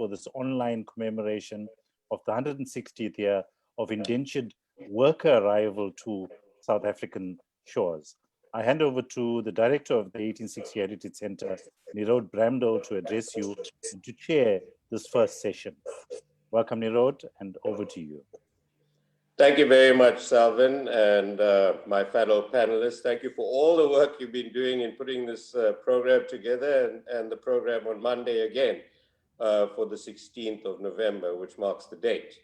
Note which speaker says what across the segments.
Speaker 1: for this online commemoration of the 160th year of indentured worker arrival to South African shores. I hand over to the director of the 1860 Heritage Center, Nirod Bramdo, to address you and to chair this first session. Welcome, Nirod, and over to you.
Speaker 2: Thank you very much, Salvin, and my fellow panelists. Thank you for all the work you've been doing in putting this program together and the program on Monday again for the 16th of November, which marks the date.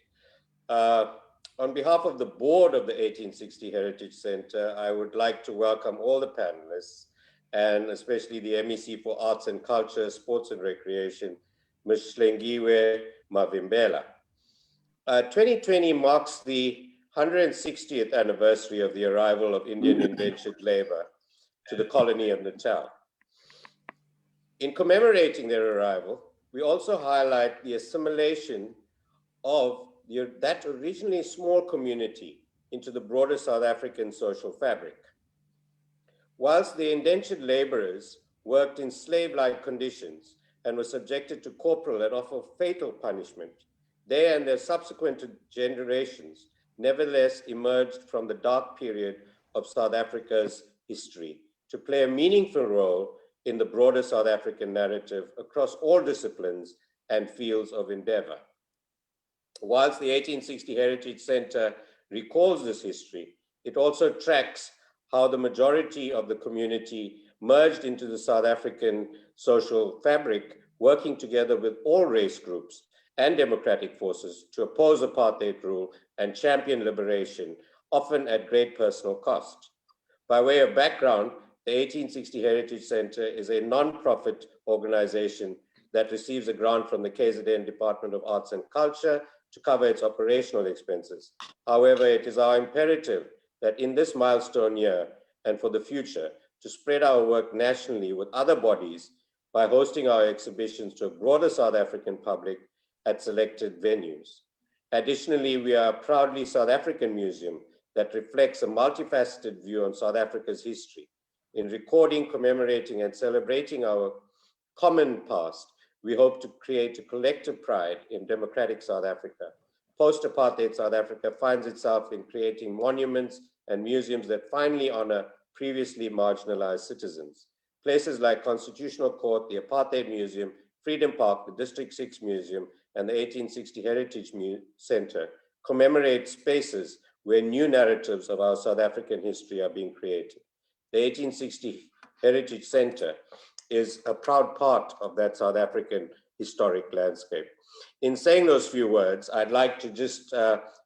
Speaker 2: On behalf of the board of the 1860 Heritage Center, I would like to welcome all the panelists and especially the MEC for Arts and Culture, Sports and Recreation, Ms. Hlengiwe Mavimbela. 2020 marks the 160th anniversary of the arrival of Indian indentured labor to the colony of Natal. In commemorating their arrival, we also highlight the assimilation of that originally small community into the broader South African social fabric. Whilst the indentured laborers worked in slave-like conditions and were subjected to corporal and often fatal punishment, they and their subsequent generations nevertheless emerged from the dark period of South Africa's history to play a meaningful role in the broader South African narrative across all disciplines and fields of endeavor. Whilst the 1860 Heritage Center recalls this history, it also tracks how the majority of the community merged into the South African social fabric, working together with all race groups and democratic forces to oppose apartheid rule and champion liberation, often at great personal cost. By way of background, the 1860 Heritage Center is a non-profit organization that receives a grant from the KZN Department of Arts and Culture to cover its operational expenses. However, it is our imperative that in this milestone year and for the future, to spread our work nationally with other bodies by hosting our exhibitions to a broader South African public at selected venues. Additionally, we are a proudly South African museum that reflects a multifaceted view on South Africa's history. In recording, commemorating, and celebrating our common past, we hope to create a collective pride in democratic South Africa. Post-apartheid South Africa finds itself in creating monuments and museums that finally honor previously marginalized citizens. Places like Constitutional Court, the Apartheid Museum, Freedom Park, the District 6 Museum, and the 1860 Heritage Center commemorate spaces where new narratives of our South African history are being created. The 1860 Heritage Center is a proud part of that South African historic landscape. In saying those few words, I'd like to just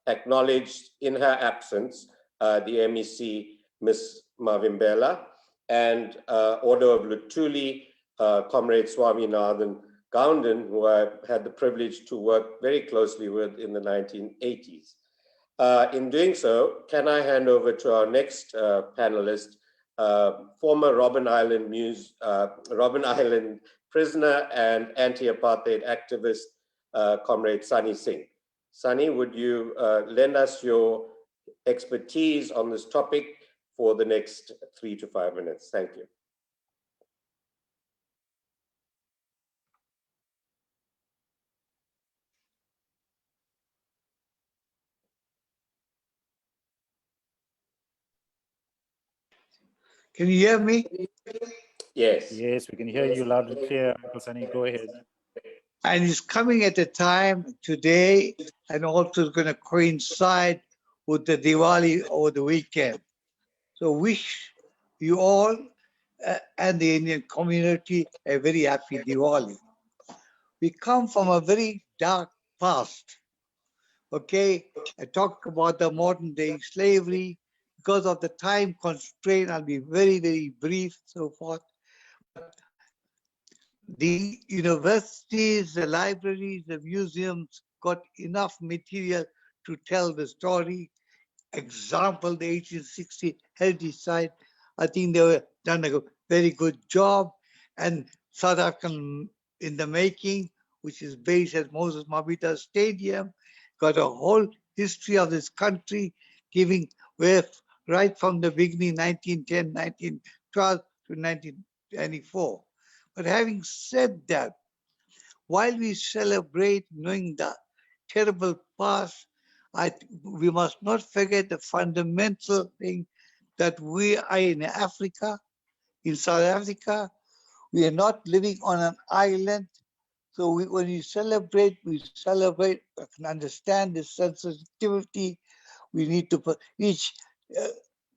Speaker 2: acknowledge in her absence, the MEC, Ms. Mavimbela, and Order of Luthuli, Comrade Swaminathan Gounden, who I had the privilege to work very closely with in the 1980s. In doing so, can I hand over to our next panelist, former Robben Island prisoner and anti-apartheid activist, Comrade Sunny Singh. Sunny, would you lend us your expertise on this topic for the next 3 to 5 minutes? Thank you.
Speaker 3: Can you hear me?
Speaker 2: Yes.
Speaker 1: Yes, we can hear you loud and clear, Uncle Sunny. Go ahead.
Speaker 3: And it's coming at a time today and also going to coincide with the Diwali over the weekend. So wish you all and the Indian community a very happy Diwali. We come from a very dark past. Okay, I talk about the modern day slavery. Because of the time constraint, I'll be very, very brief, so forth. The universities, the libraries, the museums got enough material to tell the story. Example, the 1860 Heritage Site, I think they were done a very good job. And South African in the Making, which is based at Moses Mabhida Stadium, got a whole history of this country, giving where right from the beginning, 1910, 1912 to 1924. But having said that, while we celebrate knowing the terrible past, we must not forget the fundamental thing that we are in Africa, in South Africa. We are not living on an island. So when we celebrate, I can understand the sensitivity. We need to put each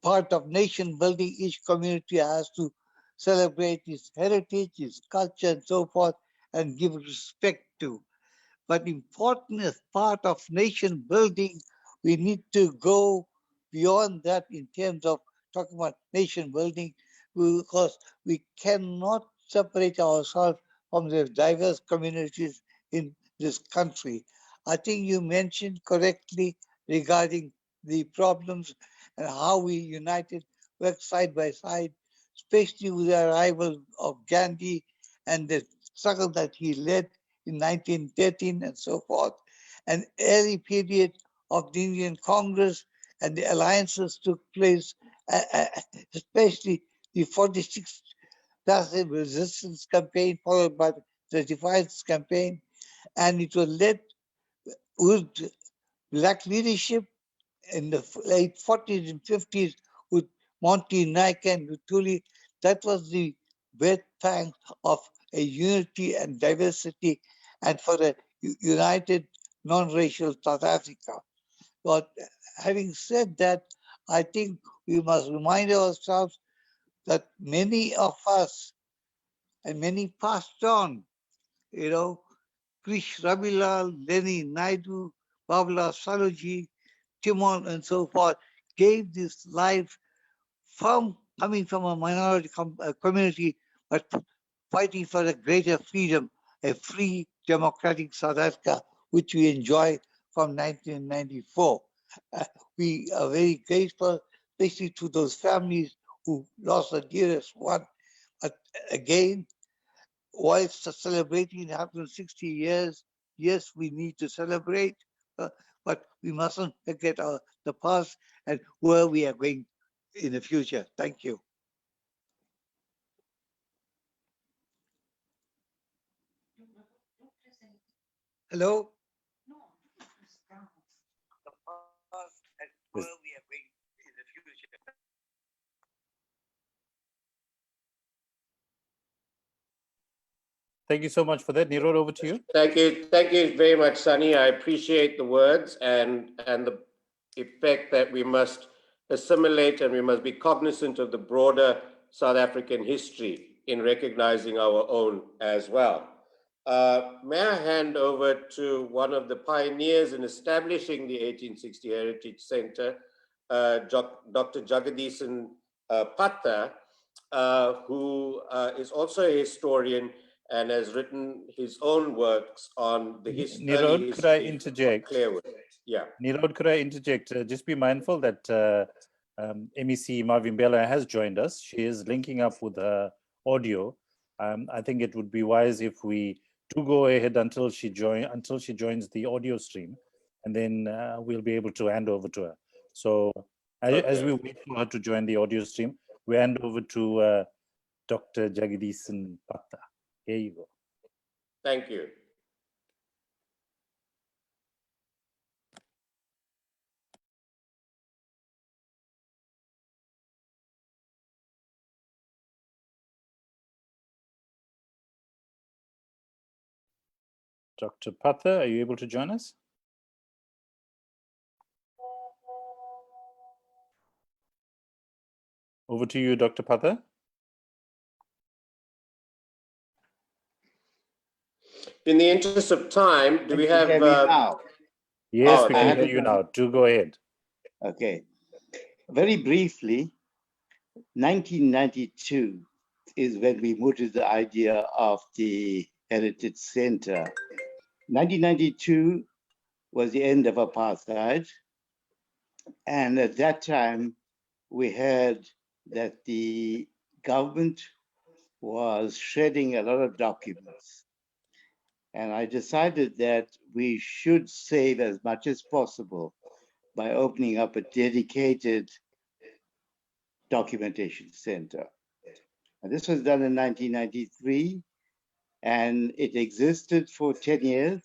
Speaker 3: part of nation building, each community has to celebrate its heritage, its culture, and so forth, and give respect to. But important as part of nation building, we need to go beyond that in terms of talking about nation building, because we cannot separate ourselves from the diverse communities in this country. I think you mentioned correctly regarding the problems and how we united, worked side by side, especially with the arrival of Gandhi and the struggle that he led in 1913 and so forth, an early period of the Indian Congress and the alliances took place, especially the 46 passive resistance campaign followed by the defiance campaign, and it was led with black leadership in the late 40s and 50s with Monty Naik and Lutuli. That was the birth pang of a unity and diversity and for a united non-racial South Africa. But having said that, I think we must remind ourselves that many of us and many passed on, Krish Rabilal, Lenny Naidu, Babla Saloji, Timon, and so forth, gave this life from coming from a minority community, but fighting for a greater freedom, a free democratic South Africa, which we enjoy from 1994. We are very grateful, especially to those families who lost the dearest one. But again, while celebrating 160 years, yes, we need to celebrate, but we mustn't forget the past and where we are going in the future. Thank you. Hello? The past and where we are going in the future.
Speaker 1: Thank you so much for that. Nirod, over to you.
Speaker 2: Thank you very much, Sunny. I appreciate the words and the effect that we must assimilate and we must be cognizant of the broader South African history in recognizing our own as well. May I hand over to one of the pioneers in establishing the 1860 Heritage Center, Dr. Jagadisan Patta, who is also a historian and has written his own works on the early
Speaker 1: Nirod, could I
Speaker 2: history
Speaker 1: interject?
Speaker 2: of Clearwood. Yeah.
Speaker 1: Nirod, could I interject? Just be mindful that MEC Mavimbela has joined us. She is linking up with her audio. I think it would be wise if we do go ahead until she joins the audio stream, and then we'll be able to hand over to her. So as we wait for her to join the audio stream, we hand over to Dr. Jagadisan Patta. Here you go.
Speaker 2: Thank you.
Speaker 1: Dr. Patta, are you able to join us? Over to you, Dr. Patta.
Speaker 2: In the interest of time, do we have...
Speaker 4: now?
Speaker 1: Yes, we can hear you now. Do go ahead.
Speaker 4: Okay. Very briefly, 1992 is when we mooted the idea of the Heritage Center. 1992 was the end of apartheid. And at that time, we heard that the government was shredding a lot of documents. And I decided that we should save as much as possible by opening up a dedicated documentation center. And this was done in 1993. and it existed for 10 years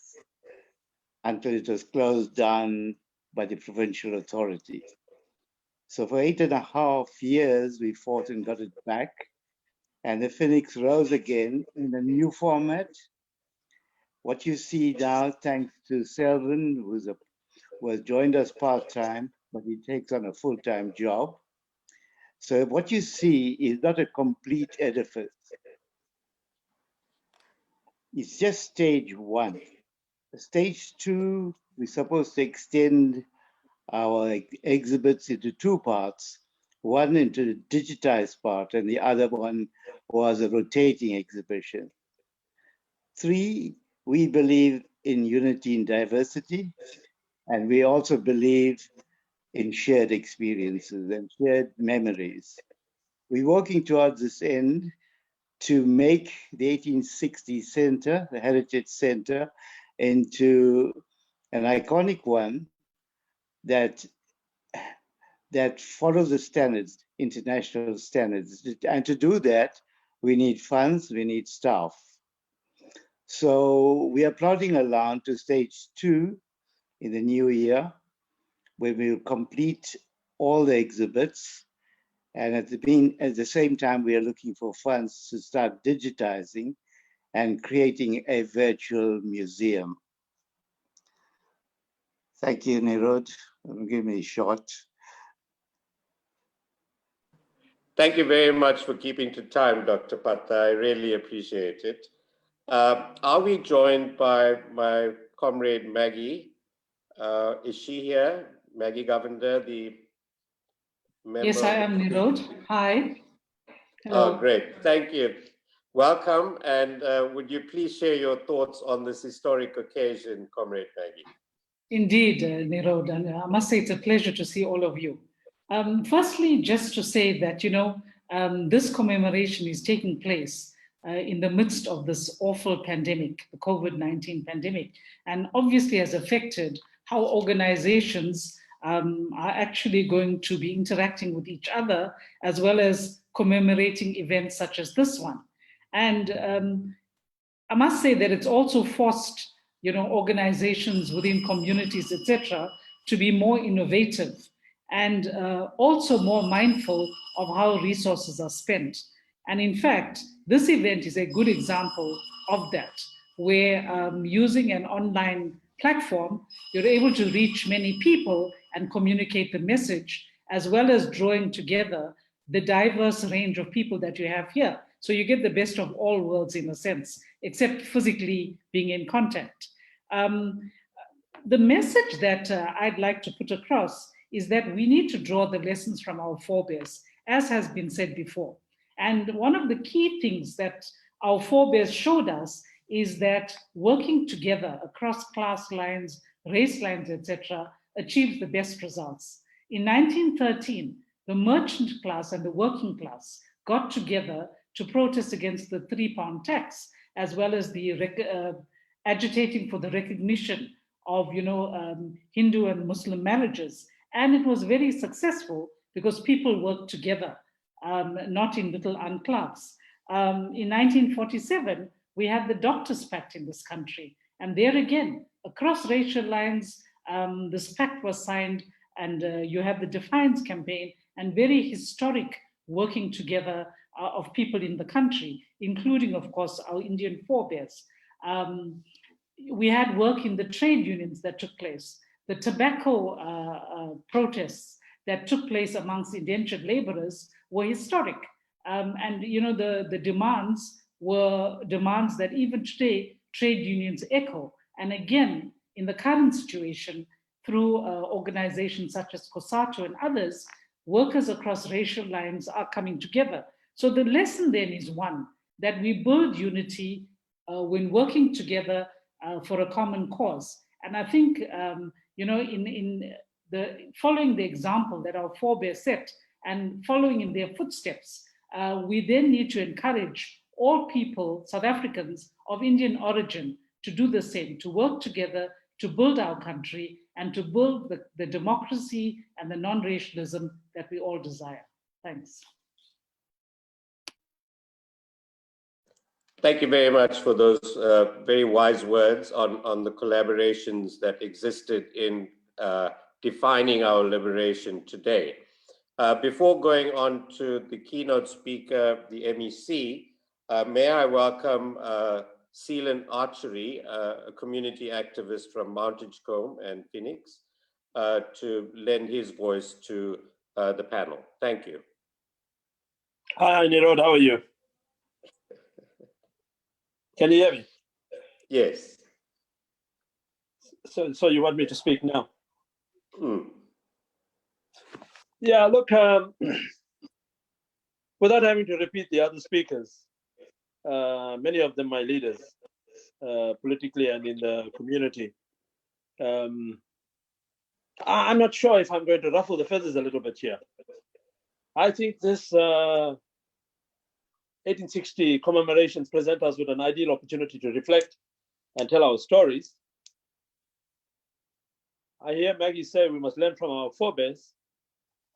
Speaker 4: until it was closed down by the provincial authority. So for 8.5 years, we fought and got it back. And the Phoenix rose again in a new format. What you see now, thanks to Selvin, who was joined us part-time, but he takes on a full-time job. So what you see is not a complete edifice. It's just stage one. Stage two, we're supposed to extend our exhibits into two parts, one into the digitized part and the other one was a rotating exhibition. Three, we believe in unity and diversity, and we also believe in shared experiences and shared memories. We're working towards this end to make the 1860 Center, the Heritage Center, into an iconic one that follows the standards, international standards. And to do that, we need funds, we need staff. So we are plodding along to stage two in the new year, where we'll complete all the exhibits. And at the same time, we are looking for funds to start digitizing and creating a virtual museum. Thank you, Nirod. Give me a shot.
Speaker 2: Thank you very much for keeping to time, Dr. Patta. I really appreciate it. Are we joined by my comrade Maggie? Is she here? Maggie Govender, the member.
Speaker 5: Yes, I am, Nirod. Hi. Hello.
Speaker 2: Oh, great. Thank you. Welcome. And would you please share your thoughts on this historic occasion, Comrade Maggie?
Speaker 5: Indeed, Nirod, and I must say it's a pleasure to see all of you. Firstly, just to say that, this commemoration is taking place in the midst of this awful pandemic, the COVID-19 pandemic, and obviously has affected how organizations are actually going to be interacting with each other, as well as commemorating events such as this one. And I must say that it's also forced, organizations within communities, etc., to be more innovative and also more mindful of how resources are spent. And in fact, this event is a good example of that, where using an online platform, you're able to reach many people and communicate the message, as well as drawing together the diverse range of people that you have here. So you get the best of all worlds in a sense, except physically being in contact. The message that I'd like to put across is that we need to draw the lessons from our forebears, as has been said before. And one of the key things that our forebears showed us is that working together across class lines, race lines, etc., achieves the best results. In 1913, the merchant class and the working class got together to protest against the £3 tax, as well as the agitating for the recognition of Hindu and Muslim marriages. And it was very successful because people worked together, not in little enclaves. In 1947, we had the Doctors' Pact in this country. And there again, across racial lines, this pact was signed, and you have the Defiance campaign, and very historic working together of people in the country, including, of course, our Indian forebears. We had work in the trade unions that took place. The tobacco protests that took place amongst indentured laborers were historic. And the demands were demands that even today trade unions echo. And again, in the current situation, through organizations such as COSATU and others, workers across racial lines are coming together. So the lesson then is one, that we build unity when working together for a common cause. And I think, in following the example that our forebears set and following in their footsteps, we then need to encourage all people, South Africans of Indian origin, to do the same, to work together, to build our country, and to build the democracy and the non-racialism that we all desire. Thanks.
Speaker 2: Thank you very much for those very wise words on the collaborations that existed in defining our liberation today. Before going on to the keynote speaker, the MEC, may I welcome Seelan Archery, a community activist from Mount Edgecombe and Phoenix, to lend his voice to the panel. Thank you.
Speaker 6: Hi, Nirod, how are you? Can you hear me?
Speaker 2: Yes.
Speaker 6: So you want me to speak now?
Speaker 2: Mm.
Speaker 6: Yeah, look, without having to repeat the other speakers, many of them my leaders, politically and in the community. I'm not sure if I'm going to ruffle the feathers a little bit here. I think this 1860 commemorations present us with an ideal opportunity to reflect and tell our stories. I hear Maggie say we must learn from our forebears,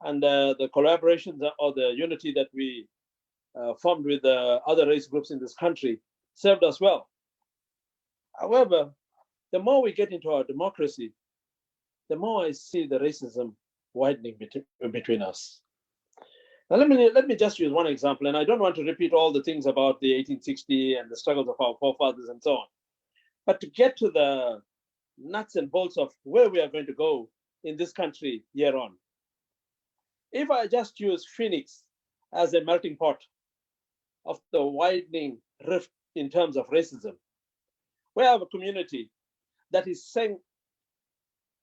Speaker 6: and the collaborations or the unity that we formed with other race groups in this country served us well. However, the more we get into our democracy, the more I see the racism widening between us. Now, let me just use one example, and I don't want to repeat all the things about the 1860 and the struggles of our forefathers and so on, but to get to the nuts and bolts of where we are going to go in this country year on. If I just use Phoenix as a melting pot of the widening rift in terms of racism, we have a community that is saying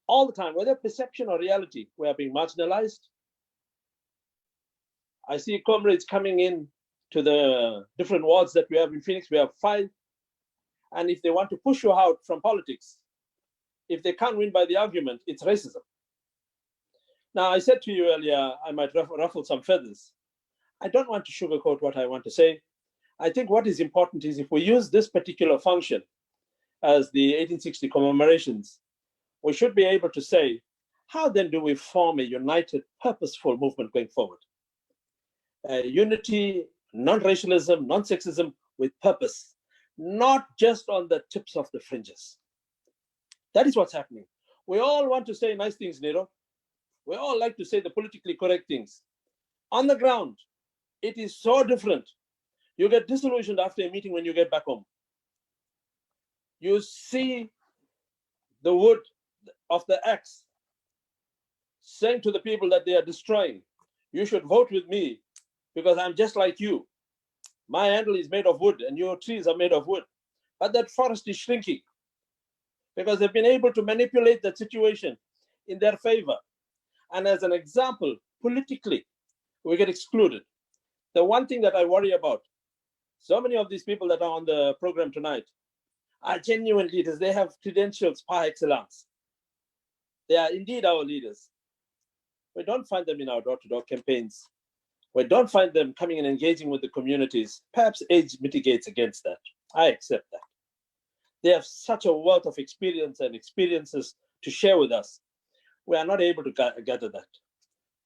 Speaker 6: all the time, whether perception or reality, we are being marginalized. I see comrades coming in to the different wards that we have in Phoenix. We have 5. And if they want to push you out from politics, if they can't win by the argument, it's racism. Now, I said to you earlier, I might ruffle some feathers. I don't want to sugarcoat what I want to say. I think what is important is if we use this particular function as the 1860 commemorations, we should be able to say, how then do we form a united, purposeful movement going forward? Unity, non-racialism, non-sexism with purpose, not just on the tips of the fringes. That is what's happening. We all want to say nice things, Nero. We all like to say the politically correct things. On the ground, it is so different. You get disillusioned after a meeting when you get back home. You see the wood of the axe saying to the people that they are destroying, you should vote with me because I'm just like you. My handle is made of wood and your trees are made of wood. But that forest is shrinking because they've been able to manipulate that situation in their favor. And as an example, politically, we get excluded. The one thing that I worry about, so many of these people that are on the program tonight are genuine leaders. They have credentials par excellence. They are indeed our leaders. We don't find them in our door-to-door campaigns. We don't find them coming and engaging with the communities. Perhaps age mitigates against that. I accept that. They have such a wealth of experience and experiences to share with us. We are not able to gather that.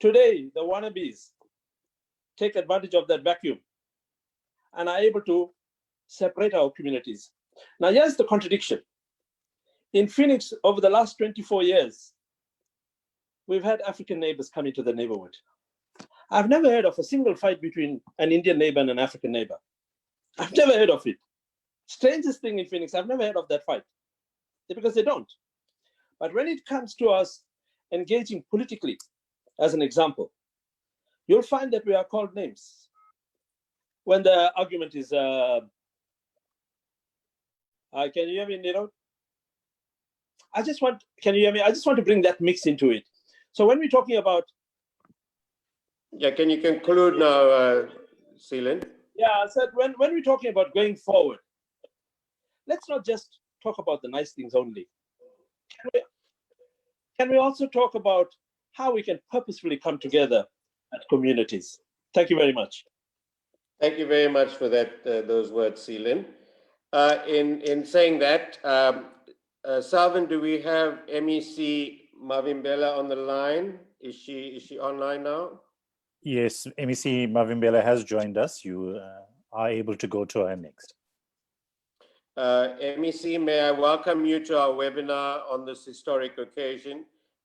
Speaker 6: Today, the wannabes take advantage of that vacuum and are able to separate our communities. Now, here's the contradiction. In Phoenix, over the last 24 years, we've had African neighbors come into the neighborhood. I've never heard of a single fight between an Indian neighbor and an African neighbor. I've never heard of it. Strangest thing in Phoenix, I've never heard of that fight because they don't. But when it comes to us engaging politically, as an example, you'll find that we are called names. When the argument is, can you hear me, Nero? Can you hear me? I just want to bring that mix into it. So when we're talking about...
Speaker 2: Yeah, can you conclude now, Seelan?
Speaker 6: Yeah, I said when we're talking about going forward, let's not just talk about the nice things only. Can we also talk about how we can purposefully come together as communities? Thank you very much.
Speaker 2: Thank you very much for that, those words, Seelan. In saying that, Salvin, do we have MEC Mavimbela on the line? Is she online now?
Speaker 1: Yes, MEC Mavimbela has joined us. You are able to go to her next.
Speaker 2: MEC, may I welcome you to our webinar on this historic occasion.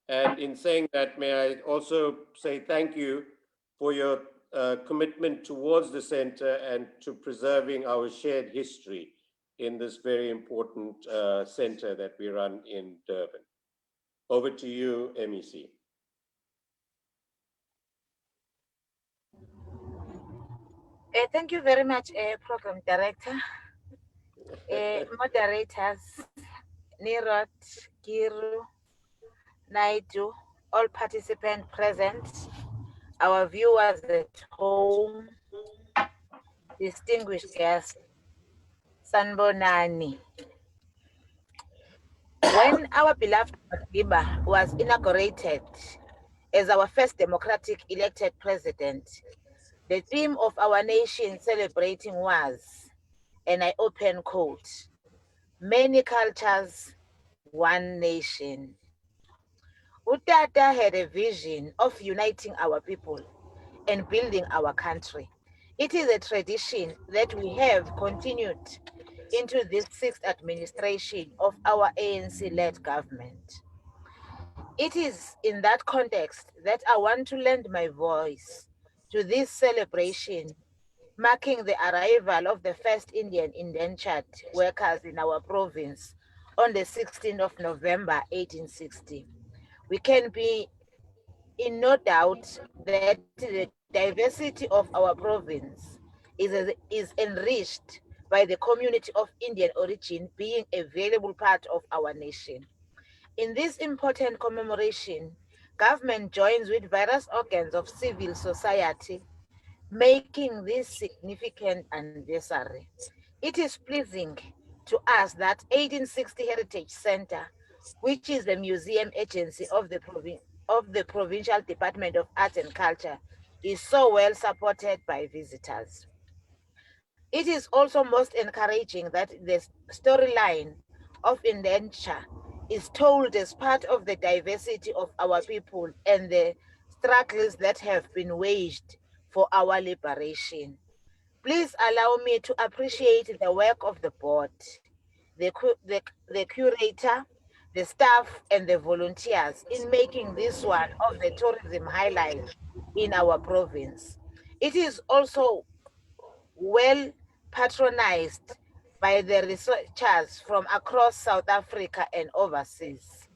Speaker 2: And in saying that, may I also say thank you for your commitment towards the center and to preserving our shared history in this very important center that we run in Durban. Over to you, MEC.
Speaker 7: Thank you very much, Program Director, moderators, Nirot, Kiru, Naidu, all participants present, our viewers at home, distinguished guests, Sanbonani. When our beloved Madiba was inaugurated as our first democratic elected president, the theme of our nation celebrating was, and I open quote, many cultures, one nation. Utata had a vision of uniting our people and building our country. It is a tradition that we have continued into this sixth administration of our ANC-led government. It is in that context that I want to lend my voice to this celebration marking the arrival of the first Indian indentured workers in our province on the 16th of November 1860. We can be in no doubt that the diversity of our province is enriched by the community of Indian origin being a valuable part of our nation. In this important commemoration, government joins with various organs of civil society, making this significant anniversary. It is pleasing to us that 1860 Heritage Center, which is the museum agency of the Provincial Department of Arts and Culture, is so well supported by visitors. It is also most encouraging that the storyline of indenture is told as part of the diversity of our people and the struggles that have been waged for our liberation. Please allow me to appreciate the work of the board, the curator, the staff, and the volunteers in making this one of the tourism highlights in our province. It is also well patronized by the researchers from across South Africa and overseas.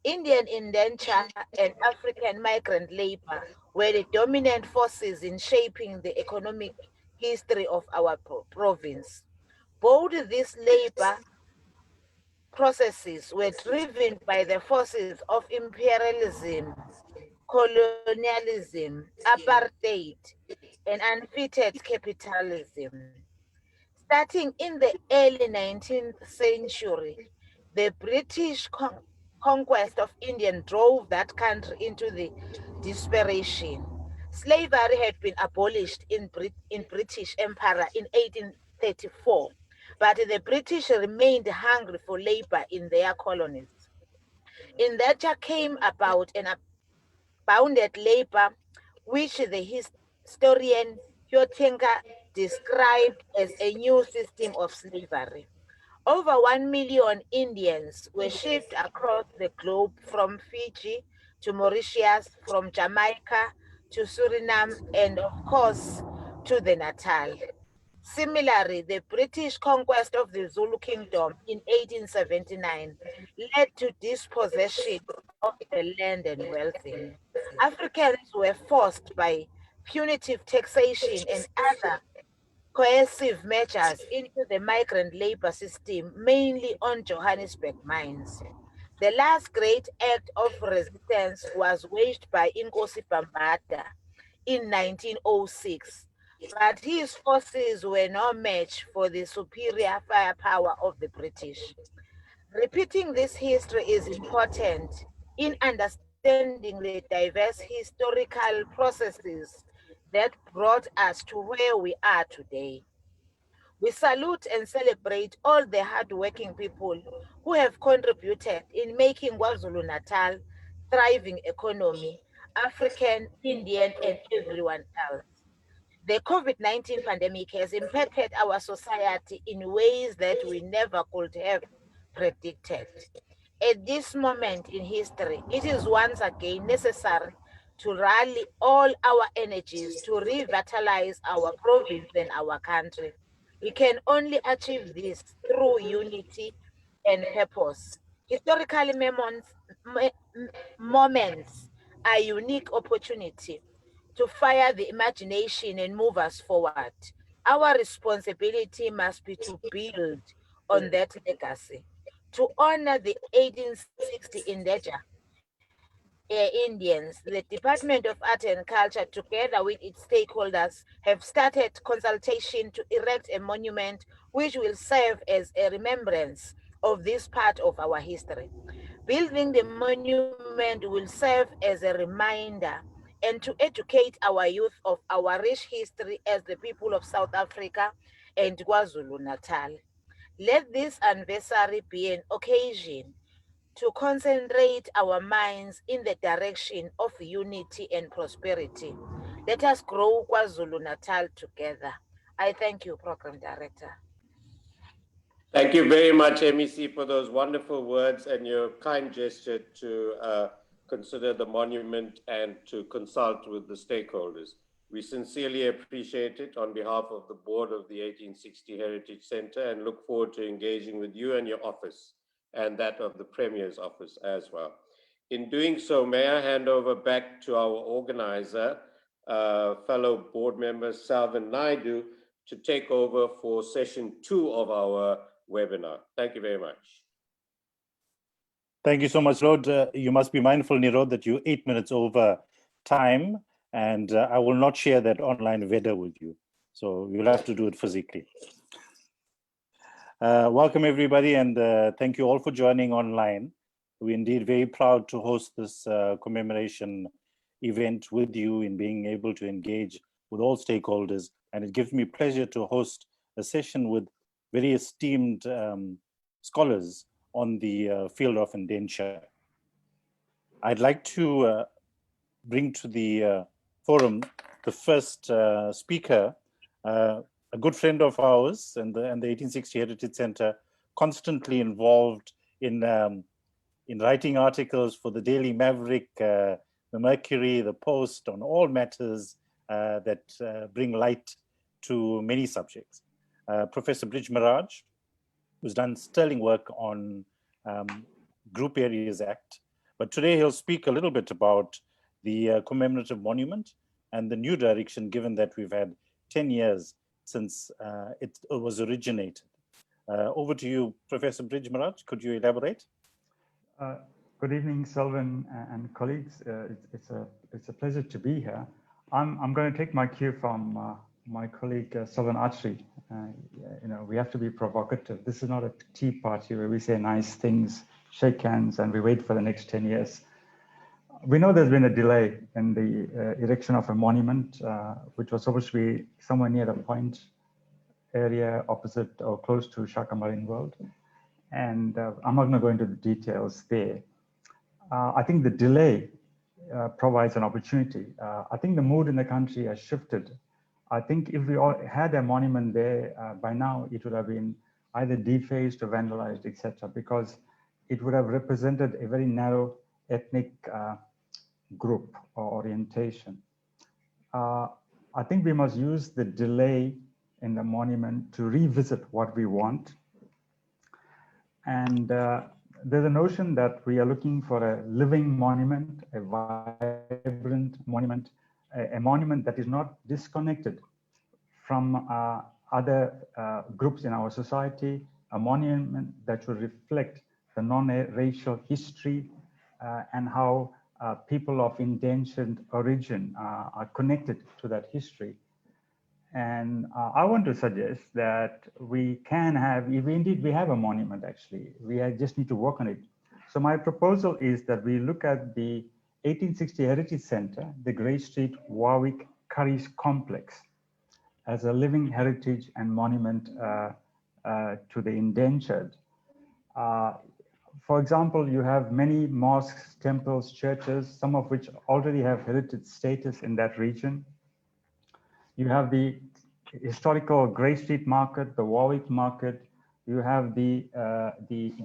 Speaker 7: Indian indenture and African migrant labor were the dominant forces in shaping the economic history of our province. Both these labor processes were driven by the forces of imperialism, colonialism, apartheid, and unfettered capitalism. Starting in the early 19th century, the British conquest of India drove that country into the desperation. Slavery had been abolished in British Empire in 1834, but the British remained hungry for labor in their colonies. Indenture came about an bounded labor, which the historian Hyotenga described as a new system of slavery. Over 1 million Indians were shipped across the globe from Fiji to Mauritius, from Jamaica to Suriname, and of course to the Natal. Similarly, the British conquest of the Zulu Kingdom in 1879 led to dispossession of the land and wealth. Africans were forced by punitive taxation and other coercive measures into the migrant labor system, mainly on Johannesburg mines. The last great act of resistance was waged by Inkosi Bambata in 1906, but his forces were no match for the superior firepower of the British. Repeating this history is important in understanding the diverse historical processes that brought us to where we are today. We salute and celebrate all the hardworking people who have contributed in making KwaZulu-Natal thriving economy, African, Indian, and everyone else. The COVID-19 pandemic has impacted our society in ways that we never could have predicted. At this moment in history, it is once again necessary to rally all our energies to revitalize our province and our country. We can only achieve this through unity and purpose. Historically, moments are unique opportunity to fire the imagination and move us forward. Our responsibility must be to build on that legacy, to honor the 1860 endeavor. Indians, the Department of Art and Culture, together with its stakeholders, have started consultation to erect a monument which will serve as a remembrance of this part of our history. Building the monument will serve as a reminder and to educate our youth of our rich history as the people of South Africa and KwaZulu-Natal. Let this anniversary be an occasion to concentrate our minds in the direction of unity and prosperity. Let us grow KwaZulu-Natal together. I thank you, Program Director.
Speaker 2: Thank you very much, MEC, for those wonderful words and your kind gesture to consider the monument and to consult with the stakeholders. We sincerely appreciate it on behalf of the board of the 1860 Heritage Center and look forward to engaging with you and your office and that of the Premier's office as well. In doing so, may I hand over back to our organizer, fellow board member Salvan Naidu, to take over for session 2 of our webinar. Thank you very much.
Speaker 1: Thank you so much, Rod. You must be mindful, Nirod, that you're 8 minutes over time, and I will not share that online VEDA with you. So you'll have to do it physically. Welcome, everybody, and thank you all for joining online. We're indeed very proud to host this commemoration event with you in being able to engage with all stakeholders. And it gives me pleasure to host a session with very esteemed scholars on the field of indenture. I'd like to bring to the forum the first speaker, a good friend of ours and the 1860 Heritage Center, constantly involved in writing articles for the Daily Maverick, the Mercury, the Post, on all matters that bring light to many subjects. Professor Bridge Maraj, who's done sterling work on Group Areas Act. But today he'll speak a little bit about the commemorative monument and the new direction, given that we've had 10 years since it was originated. Over to you, Professor Bridge Maraj. Could you elaborate?
Speaker 8: Good evening, Selvin and colleagues. It's a pleasure to be here. I'm going to take my cue from my colleague Selvin Archery. We have to be provocative. This is not a tea party where we say nice things, shake hands, and we wait for the next 10 years. We know there's been a delay in the erection of a monument, which was supposed to be somewhere near the Point area opposite or close to Shaka Marine World. And I'm not going to go into the details there. I think the delay provides an opportunity. I think the mood in the country has shifted. I think if we all had a monument there by now, it would have been either defaced or vandalized, etc., because it would have represented a very narrow ethnic group or orientation. I think we must use the delay in the monument to revisit what we want. And there's a notion that we are looking for a living monument, a vibrant monument, a monument that is not disconnected from other groups in our society, a monument that should reflect the non-racial history and how people of indentured origin are connected to that history. And I want to suggest that we can have, if indeed we have a monument actually, we just need to work on it. So my proposal is that we look at the 1860 Heritage Center, the Grey Street Warwick Curries Complex, as a living heritage and monument to the indentured. For example, you have many mosques, temples, churches, some of which already have heritage status in that region. You have the historical Grey Street market, the Warwick market. You have the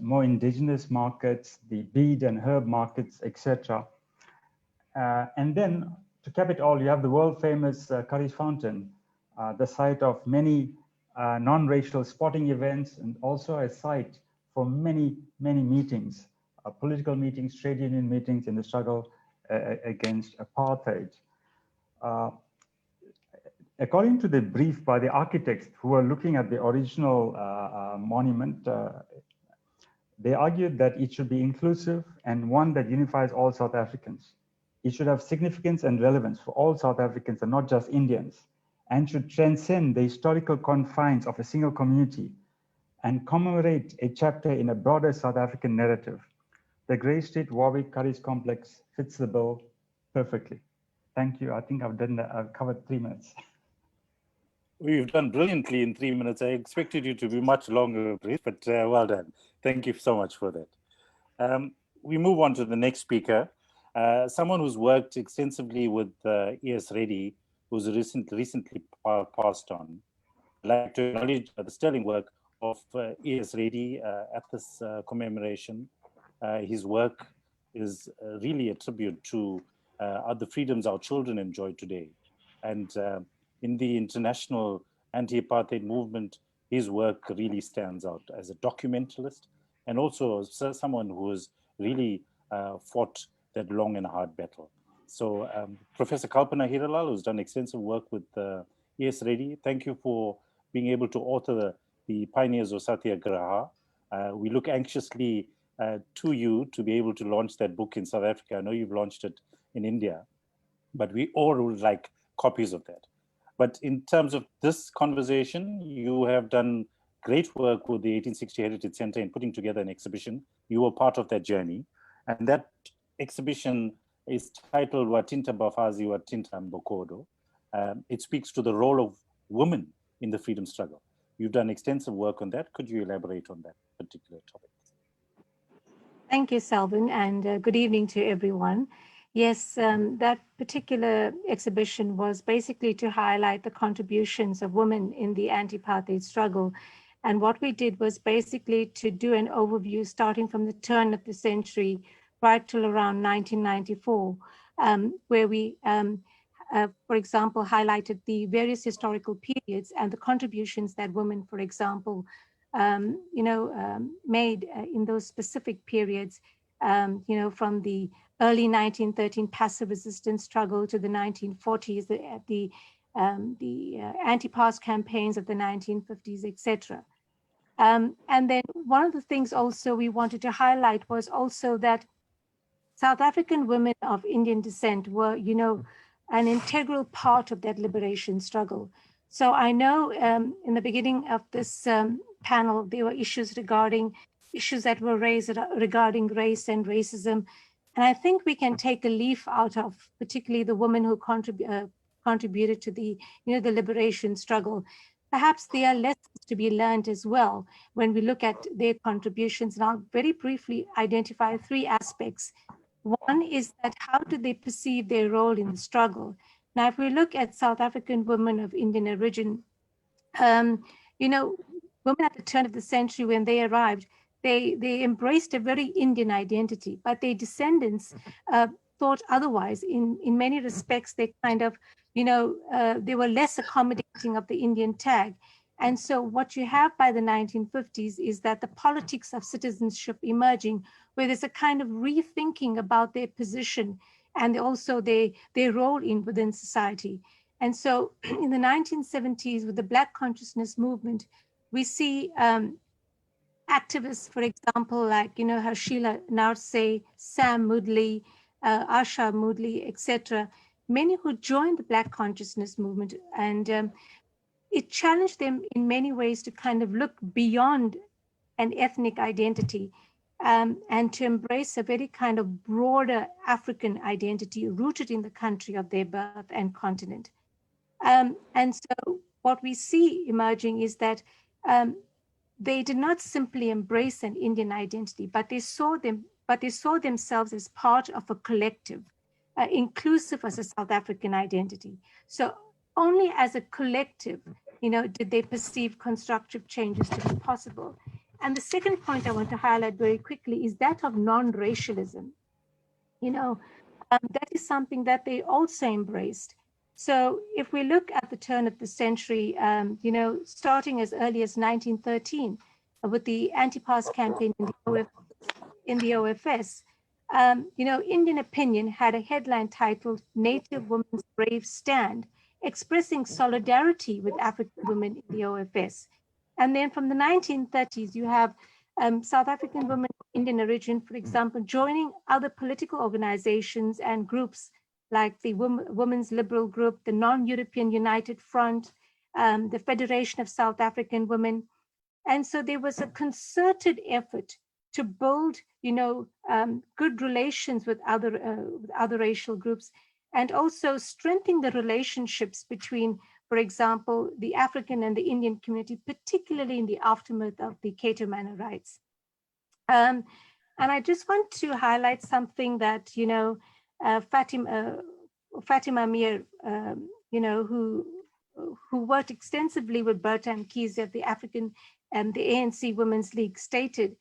Speaker 8: more indigenous markets, the bead and herb markets, etc. And then to cap it all, you have the world famous Curry's Fountain, the site of many non-racial sporting events and also a site for many, many meetings, political meetings, trade union meetings in the struggle against apartheid. According to the brief by the architects who were looking at the original monument, they argued that it should be inclusive and one that unifies all South Africans. It should have significance and relevance for all South Africans and not just Indians, and should transcend the historical confines of a single community and commemorate a chapter in a broader South African narrative. The Grey Street Warwick Curry's complex fits the bill perfectly. Thank you. I think I've covered 3 minutes.
Speaker 1: You've done brilliantly in 3 minutes. I expected you to be much longer, brief, but well done. Thank you so much for that. We move on to the next speaker, someone who's worked extensively with E.S. Reddy, who's recently passed on. I'd like to acknowledge the sterling work of E.S. Reddy at this commemoration. His work is really a tribute to the freedoms our children enjoy today. And in the international anti-apartheid movement, his work really stands out as a documentalist and also someone who has really fought that long and hard battle. So Professor Kalpana Hiralal, who's done extensive work with E.S. Reddy, thank you for being able to author the Pioneers of Satyagraha. We look anxiously to you to be able to launch that book in South Africa. I know you've launched it in India, but we all would like copies of that. But in terms of this conversation, you have done great work with the 1860 Heritage Center in putting together an exhibition. You were part of that journey. And that exhibition is titled Watinta Bafazi, Watinta Mbokodo. It speaks to the role of women in the freedom struggle. You've done extensive work on that. Could you elaborate on that particular topic?
Speaker 9: Thank you, Selvin, and good evening to everyone. Yes, that particular exhibition was basically to highlight the contributions of women in the anti-apartheid struggle. And what we did was basically to do an overview starting from the turn of the century right till around 1994, where we, for example, highlighted the various historical periods and the contributions that women, for example, made in those specific periods, from the early 1913 passive resistance struggle to the 1940s, the anti-past campaigns of the 1950s, etc. And then one of the things also we wanted to highlight was also that South African women of Indian descent were, an integral part of that liberation struggle. So I know in the beginning of this panel, there were issues that were raised regarding race and racism. And I think we can take a leaf out of particularly the women who contributed to the liberation struggle. Perhaps there are lessons to be learned as well when we look at their contributions. And I'll very briefly identify 3 aspects. One is that how do they perceive their role in the struggle? Now, if we look at South African women of Indian origin, women at the turn of the century when they arrived, they embraced a very Indian identity, but their descendants thought otherwise. In many respects, they kind of, they were less accommodating of the Indian tag. And so what you have by the 1950s is that the politics of citizenship emerging, where there's a kind of rethinking about their position and also their role within society. And so in the 1970s, with the Black consciousness movement, we see activists, for example, like, Harshila Narseh, Sam Moodley, Asha Moodley, etc., many who joined the Black consciousness movement. And it challenged them in many ways to kind of look beyond an ethnic identity and to embrace a very kind of broader African identity rooted in the country of their birth and continent. And so what we see emerging is that they did not simply embrace an Indian identity, but they saw themselves as part of a collective, inclusive as a South African identity. So only as a collective, did they perceive constructive changes to be possible. And the second point I want to highlight very quickly is that of non-racialism. That is something that they also embraced. So if we look at the turn of the century, starting as early as 1913 with the anti-pass campaign in the OFS, Indian Opinion had a headline titled Native Women's Brave Stand, expressing solidarity with African women in the OFS. And then from the 1930s, you have South African women of Indian origin, for example, joining other political organizations and groups like the Women's Liberal Group, the Non-European United Front, the Federation of South African Women. And so there was a concerted effort to build, good relations with other racial groups, and also strengthen the relationships between, for example, the African and the Indian community, particularly in the aftermath of the Cato Manor riots. And I just want to highlight something that, Fatima Mir, who worked extensively with Bertha Mkhize of the African and the ANC Women's League, stated,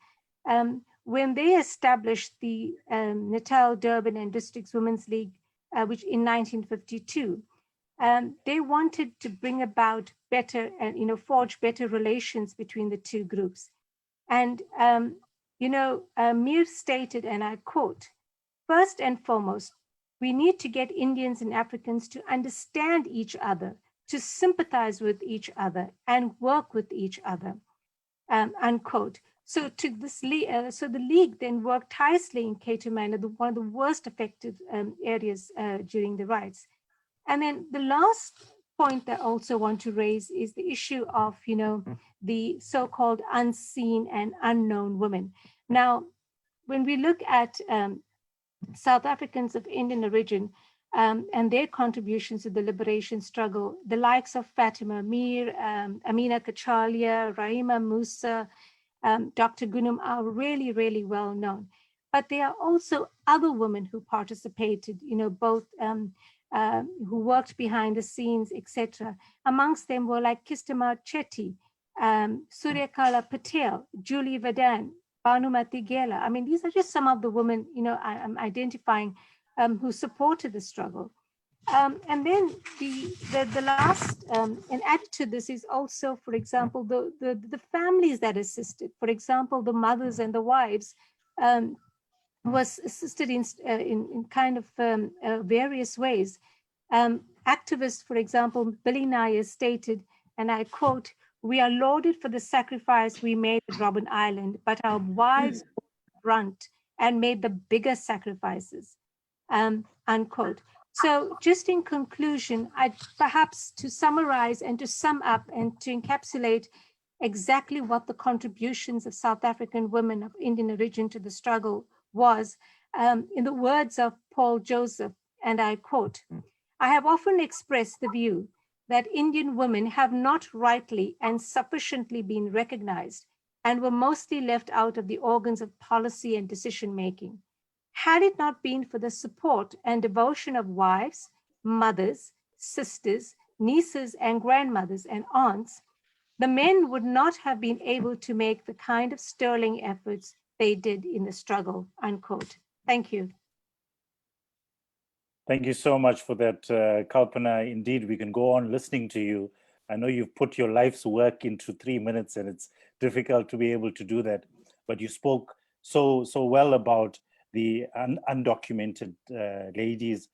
Speaker 9: when they established the Natal, Durban and Districts Women's League, which in 1952, they wanted to bring about better and forge better relations between the two groups. And Mir stated, and I quote, "First and foremost, we need to get Indians and Africans to understand each other, to sympathize with each other and work with each other," unquote. So the League then worked tirelessly in Cato Manor, one of the worst affected areas during the riots. And then the last point that I also want to raise is the issue of, the so-called unseen and unknown women. Now, when we look at South Africans of Indian origin and their contributions to the liberation struggle, the likes of Fatima Mir, Amina Kachalia, Rahima Musa, Dr. Gunum are really, really well known. But there are also other women who participated, both who worked behind the scenes, etc. Amongst them were like Kistamar Chetty, Suryakala Patel, Julie Vadan, Bhanumati Gela. I mean, these are just some of the women, I'm identifying who supported the struggle. And then the last, and added to this is also, for example, the families that assisted. For example, the mothers and the wives was assisted in kind of various ways. Activists, for example, Billy Nair stated, and I quote, "We are lauded for the sacrifice we made at Robben Island, but our wives brunt and made the bigger sacrifices," unquote. So just in conclusion, perhaps to summarize and to sum up and to encapsulate exactly what the contributions of South African women of Indian origin to the struggle was, in the words of Paul Joseph, and I quote, "I have often expressed the view that Indian women have not rightly and sufficiently been recognized and were mostly left out of the organs of policy and decision-making. Had it not been for the support and devotion of wives, mothers, sisters, nieces, and grandmothers and aunts, the men would not have been able to make the kind of sterling efforts they did in the struggle," unquote. Thank you.
Speaker 1: Thank you so much for that, Kalpana. Indeed, we can go on listening to you. I know you've put your life's work into 3 minutes, and it's difficult to be able to do that. But you spoke so well about the undocumented ladies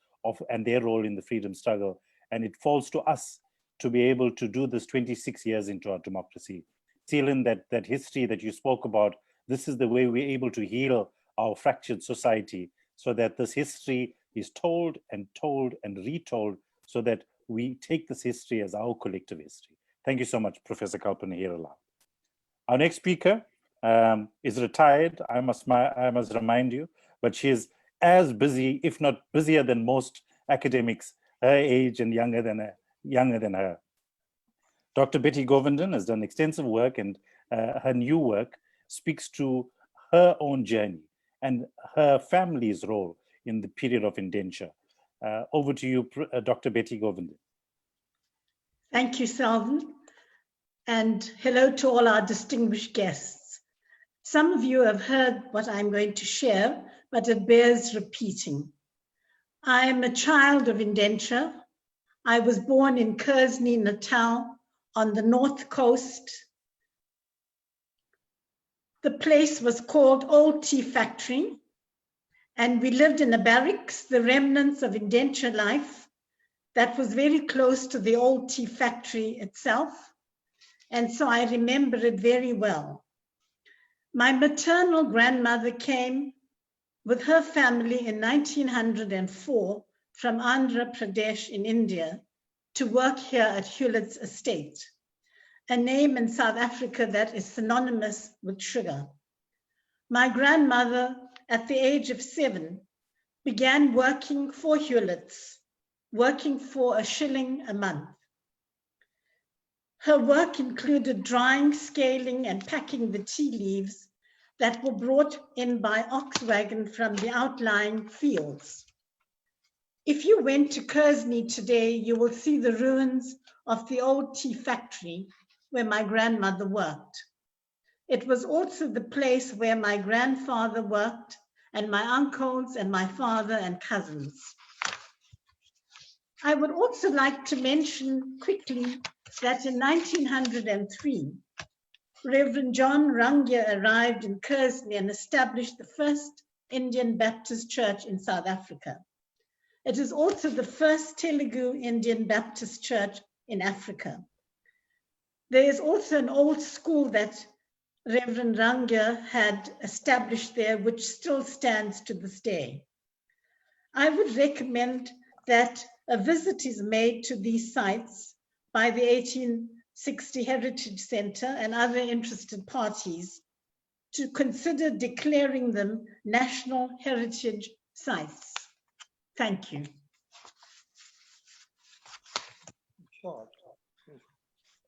Speaker 1: and their role in the freedom struggle. And it falls to us to be able to do this 26 years into our democracy. Seal in that history that you spoke about. This is the way we're able to heal our fractured society, so that this history is told and told and retold, so that we take this history as our collective history. Thank you so much, Professor Kalpana Hirala. Our next speaker is retired, I must remind you, but she is as busy, if not busier than most academics her age and younger than her. Dr. Betty Govindan has done extensive work, and her new work speaks to her own journey and her family's role in the period of indenture. Over to you, Dr. Betty Govindan.
Speaker 10: Thank you, Selvin. And hello to all our distinguished guests. Some of you have heard what I'm going to share, but it bears repeating. I am a child of indenture. I was born in Kersney, Natal, on the north coast. The place was called Old Tea Factory, and we lived in a barracks, the remnants of indenture life that was very close to the Old Tea Factory itself. And so I remember it very well. My maternal grandmother came with her family in 1904 from Andhra Pradesh in India to work here at Hewlett's estate, a name in South Africa that is synonymous with sugar. My grandmother, at the age of 7, began working for Hewlett's, working for a shilling a month. Her work included drying, scaling, and packing the tea leaves that were brought in by ox wagon from the outlying fields. If you went to Kersney today, you will see the ruins of the old tea factory where my grandmother worked. It was also the place where my grandfather worked, and my uncles and my father and cousins. I would also like to mention quickly that in 1903, Reverend John Rangia arrived in Kersney and established the first Indian Baptist church in South Africa. It is also the first Telugu Indian Baptist church in Africa. There is also an old school that Reverend Rangia had established there, which still stands to this day. I would recommend that a visit is made to these sites by the 1860 Heritage Center and other interested parties to consider declaring them national heritage sites. Thank you.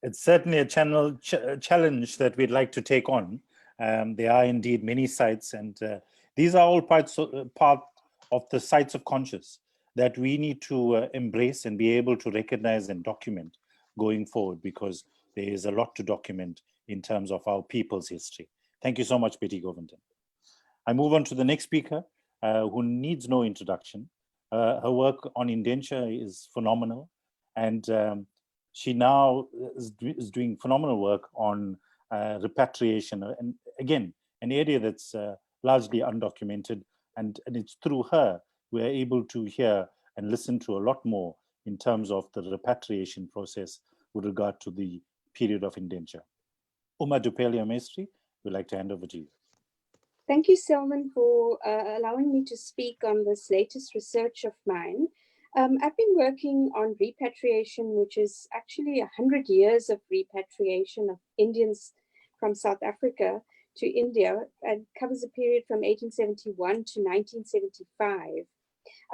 Speaker 1: It's certainly a challenge that we'd like to take on. There are indeed many sites, and these are all part of the sites of conscience that we need to embrace and be able to recognize and document going forward, because there is a lot to document in terms of our people's history. Thank you so much, Betty Govindon. I move on to the next speaker, who needs no introduction. Her work on indenture is phenomenal, and she now is doing phenomenal work on repatriation, and again, an area that's largely undocumented, and it's through her we're able to hear and listen to a lot more in terms of the repatriation process with regard to the period of indenture. Uma Dupelia Maestri, we'd like to hand over to you.
Speaker 11: Thank you, Selman, for allowing me to speak on this latest research of mine. I've been working on repatriation, which is actually 100 years of repatriation of Indians from South Africa to India, and covers a period from 1871 to 1975.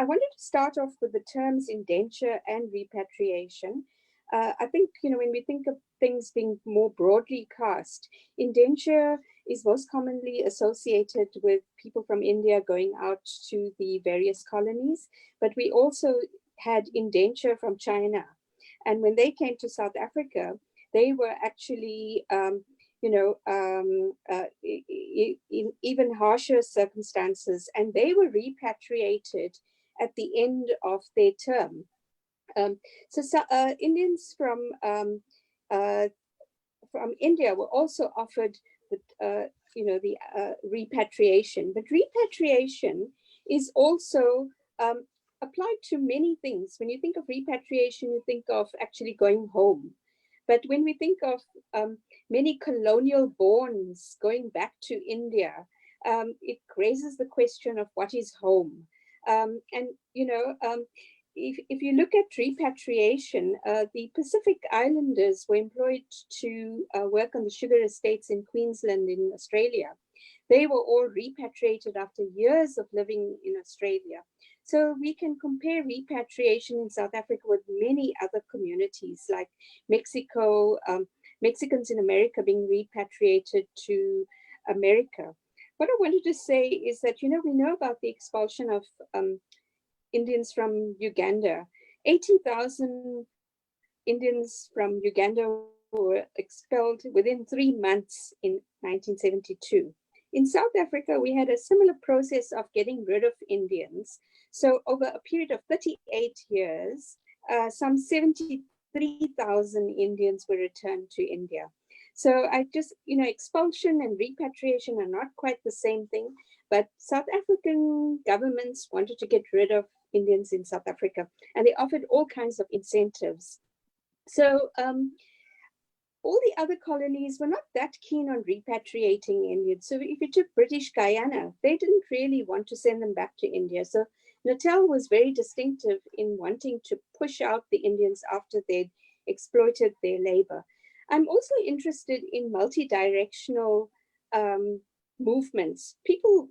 Speaker 11: I wanted to start off with the terms indenture and repatriation. I think, when we think of things being more broadly cast, indenture is most commonly associated with people from India going out to the various colonies, but we also had indenture from China. And when they came to South Africa, they were actually, in even harsher circumstances, and they were repatriated at the end of their term. Indians from India were also offered the repatriation, but repatriation is also applied to many things. When you think of repatriation, you think of actually going home. But when we think of many colonial borns going back to India, it raises the question of what is home. If you look at repatriation, the Pacific Islanders were employed to work on the sugar estates in Queensland in Australia. They were all repatriated after years of living in Australia. So we can compare repatriation in South Africa with many other communities like Mexico, Mexicans in America being repatriated to America. What I wanted to say is that, we know about the expulsion of Indians from Uganda. 80,000 Indians from Uganda were expelled within 3 months in 1972. In South Africa, we had a similar process of getting rid of Indians. So over a period of 38 years, some 73,000 Indians were returned to India. So I just, expulsion and repatriation are not quite the same thing, but South African governments wanted to get rid of Indians in South Africa, and they offered all kinds of incentives. So all the other colonies were not that keen on repatriating Indians. So if you took British Guyana, they didn't really want to send them back to India. So Natal was very distinctive in wanting to push out the Indians after they'd exploited their labor. I'm also interested in multi-directional movements.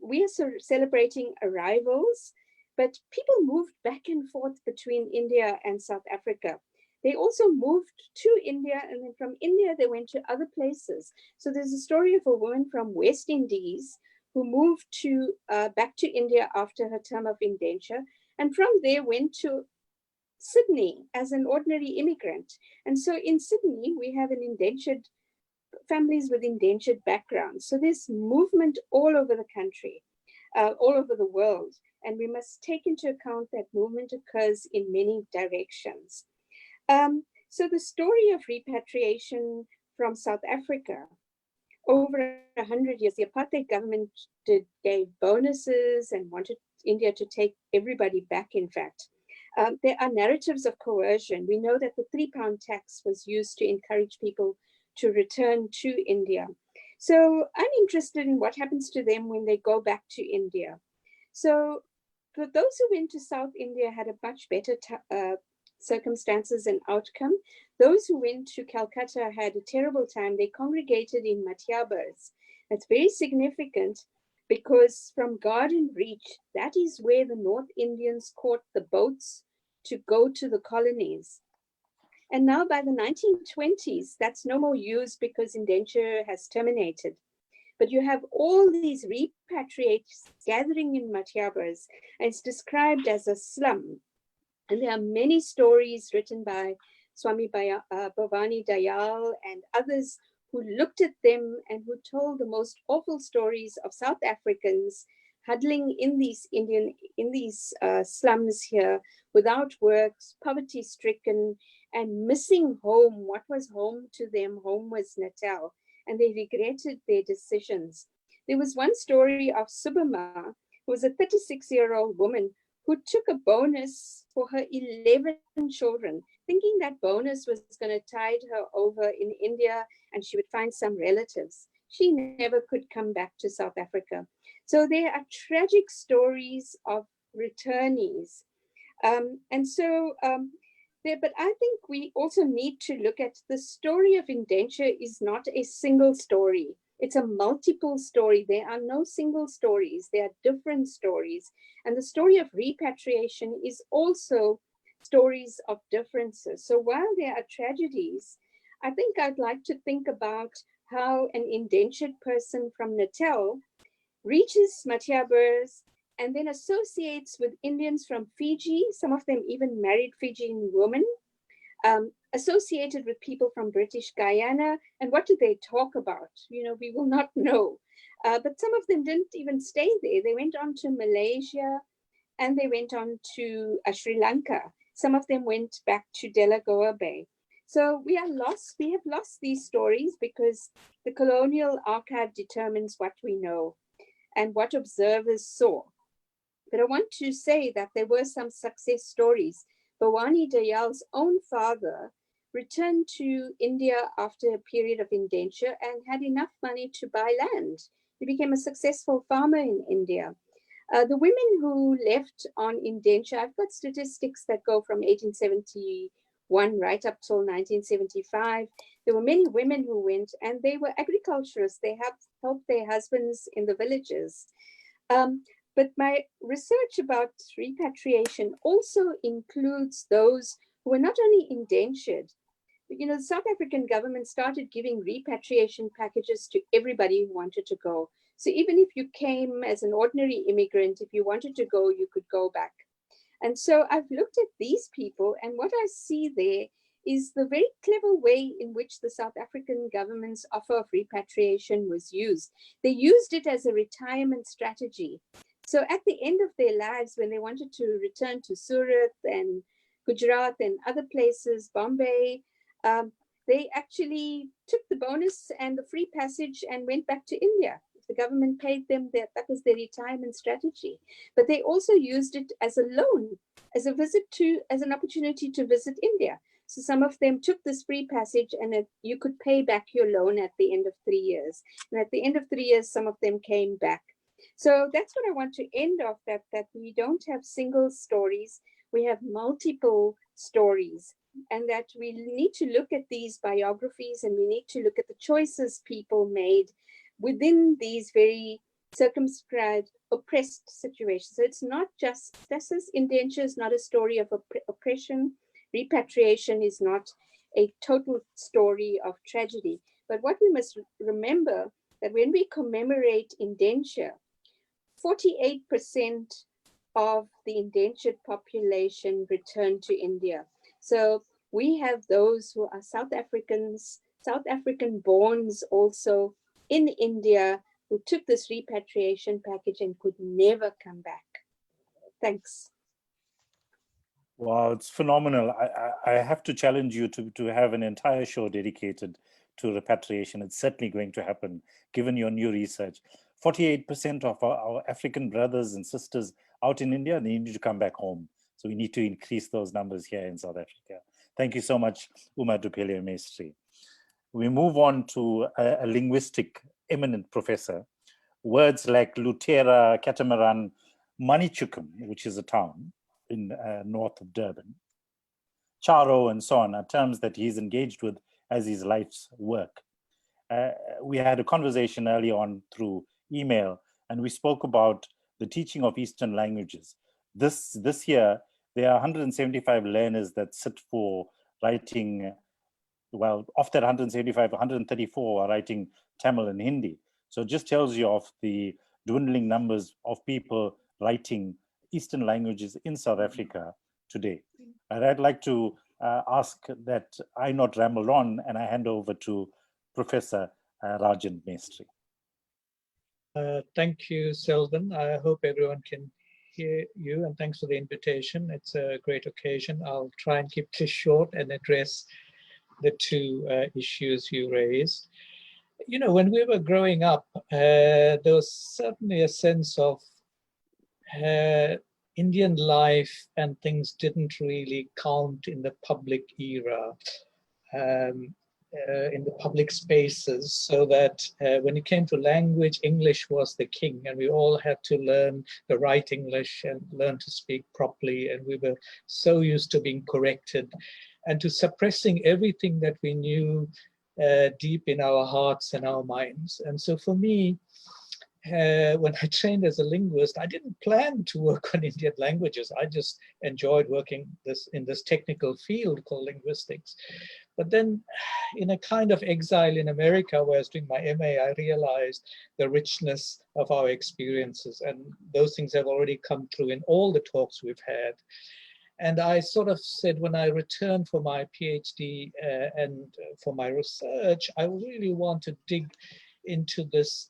Speaker 11: We are celebrating arrivals, but people moved back and forth between India and South Africa. They also moved to India, and then from India, they went to other places. So there's a story of a woman from West Indies who moved back to India after her term of indenture, and from there went to Sydney as an ordinary immigrant. And so in Sydney, we have families with indentured backgrounds. So there's movement all over the country, all over the world. And we must take into account that movement occurs in many directions. So the story of repatriation from South Africa, over 100 years, the apartheid government gave bonuses and wanted India to take everybody back, in fact. There are narratives of coercion. We know that the £3 tax was used to encourage people to return to India. So I'm interested in what happens to them when they go back to India. So for those who went to South India had a much better circumstances and outcome. Those who went to Calcutta had a terrible time. They congregated in Mathiabas. That's very significant because from Garden Reach, that is where the North Indians caught the boats to go to the colonies. And now by the 1920s, that's no more used because indenture has terminated. But you have all these repatriates gathering in Mathiabas, and it's described as a slum. And there are many stories written by Swami Bhavani Dayal and others who looked at them and who told the most awful stories of South Africans huddling in these slums here without work, poverty-stricken, and missing home. What was home to them? Home was Natal, and they regretted their decisions. There was one story of Subama, who was a 36-year-old woman who took a bonus for her 11 children, thinking that bonus was going to tide her over in India and she would find some relatives. She never could come back to South Africa. So there are tragic stories of returnees. But I think we also need to look at the story of indenture is not a single story. It's a multiple story. There are no single stories. There are different stories. And the story of repatriation is also stories of differences. So while there are tragedies, I think I'd like to think about how an indentured person from Natal reaches Mathiabas and then associates with Indians from Fiji. Some of them even married Fijian women. Associated with people from British Guyana. And what do they talk about? We will not know. But some of them didn't even stay there. They went on to Malaysia and they went on to Sri Lanka. Some of them went back to Delagoa Bay. So we have lost these stories because the colonial archive determines what we know and what observers saw. But I want to say that there were some success stories. Bhavani Dayal's own father returned to India after a period of indenture and had enough money to buy land. He became a successful farmer in India. The women who left on indenture, I've got statistics that go from 1871 right up till 1975. There were many women who went and they were agriculturists. They helped their husbands in the villages. But my research about repatriation also includes those who were not only indentured, but the South African government started giving repatriation packages to everybody who wanted to go. So even if you came as an ordinary immigrant, if you wanted to go, you could go back. And so I've looked at these people, and what I see there is the very clever way in which the South African government's offer of repatriation was used. They used it as a retirement strategy. So at the end of their lives, when they wanted to return to Surat and Gujarat and other places, Bombay, they actually took the bonus and the free passage and went back to India. The government paid them, that was their retirement strategy. But they also used it as a loan, as an opportunity to visit India. So some of them took this free passage and you could pay back your loan at the end of 3 years. And at the end of 3 years, some of them came back. So that's what I want to end off, that we don't have single stories, we have multiple stories, and that we need to look at these biographies and we need to look at the choices people made within these very circumscribed, oppressed situations. So it's not just, this is indenture is not a story of oppression. Repatriation is not a total story of tragedy. But what we must remember, that when we commemorate indenture, 48% of the indentured population returned to India. So we have those who are South Africans, South African borns also in India, who took this repatriation package and could never come back. Thanks.
Speaker 1: Wow, it's phenomenal. I have to challenge you to have an entire show dedicated to repatriation. It's certainly going to happen, given your new research. 48% of our African brothers and sisters out in India, they need to come back home. So we need to increase those numbers here in South Africa. Thank you so much, Uma Dupele Mestri. We move on to a linguistic eminent professor. Words like Lutera, Catamaran, Manichukum, which is a town in north of Durban, Charo, and so on, are terms that he's engaged with as his life's work. We had a conversation early on through email, and we spoke about the teaching of Eastern languages. This year, there are 175 learners that sit for writing. Well, of that 175, 134 are writing Tamil and Hindi. So it just tells you of the dwindling numbers of people writing Eastern languages in South Africa today. And I'd like to ask that I not ramble on, and I hand over to Professor Rajan Mestri.
Speaker 12: Thank you, Selvin. I hope everyone can hear you, and thanks for the invitation. It's a great occasion. I'll try and keep this short and address the two issues you raised. You know, when we were growing up, there was certainly a sense of Indian life and things didn't really count in the public era, in the public spaces, so that when it came to language, English was the king, and we all had to learn the right English and learn to speak properly, and we were so used to being corrected and to suppressing everything that we knew deep in our hearts and our minds. And so for me, when I trained as a linguist, I didn't plan to work on Indian languages. I just enjoyed working in this technical field called linguistics. But then in a kind of exile in America, where I was doing my MA, I realized the richness of our experiences. And those things have already come through in all the talks we've had. And I sort of said, when I return for my PhD and for my research, I really want to dig into this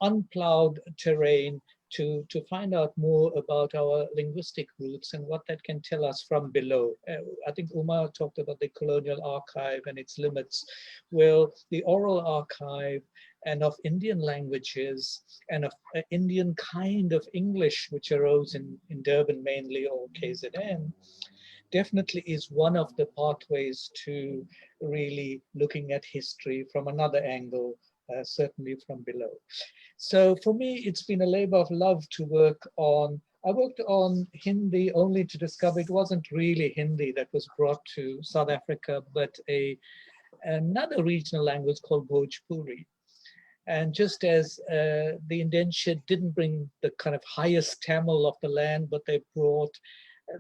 Speaker 12: unplowed terrain to find out more about our linguistic roots and what that can tell us from below. I think Uma talked about the colonial archive and its limits. Well, the oral archive and of Indian languages and of Indian kind of English, which arose in Durban mainly, or KZN, definitely is one of the pathways to really looking at history from another angle, certainly from below. So for me, it's been a labor of love to work on. I worked on Hindi only to discover it wasn't really Hindi that was brought to South Africa, but another regional language called Bhojpuri. And just as the indentured didn't bring the kind of highest Tamil of the land, but they brought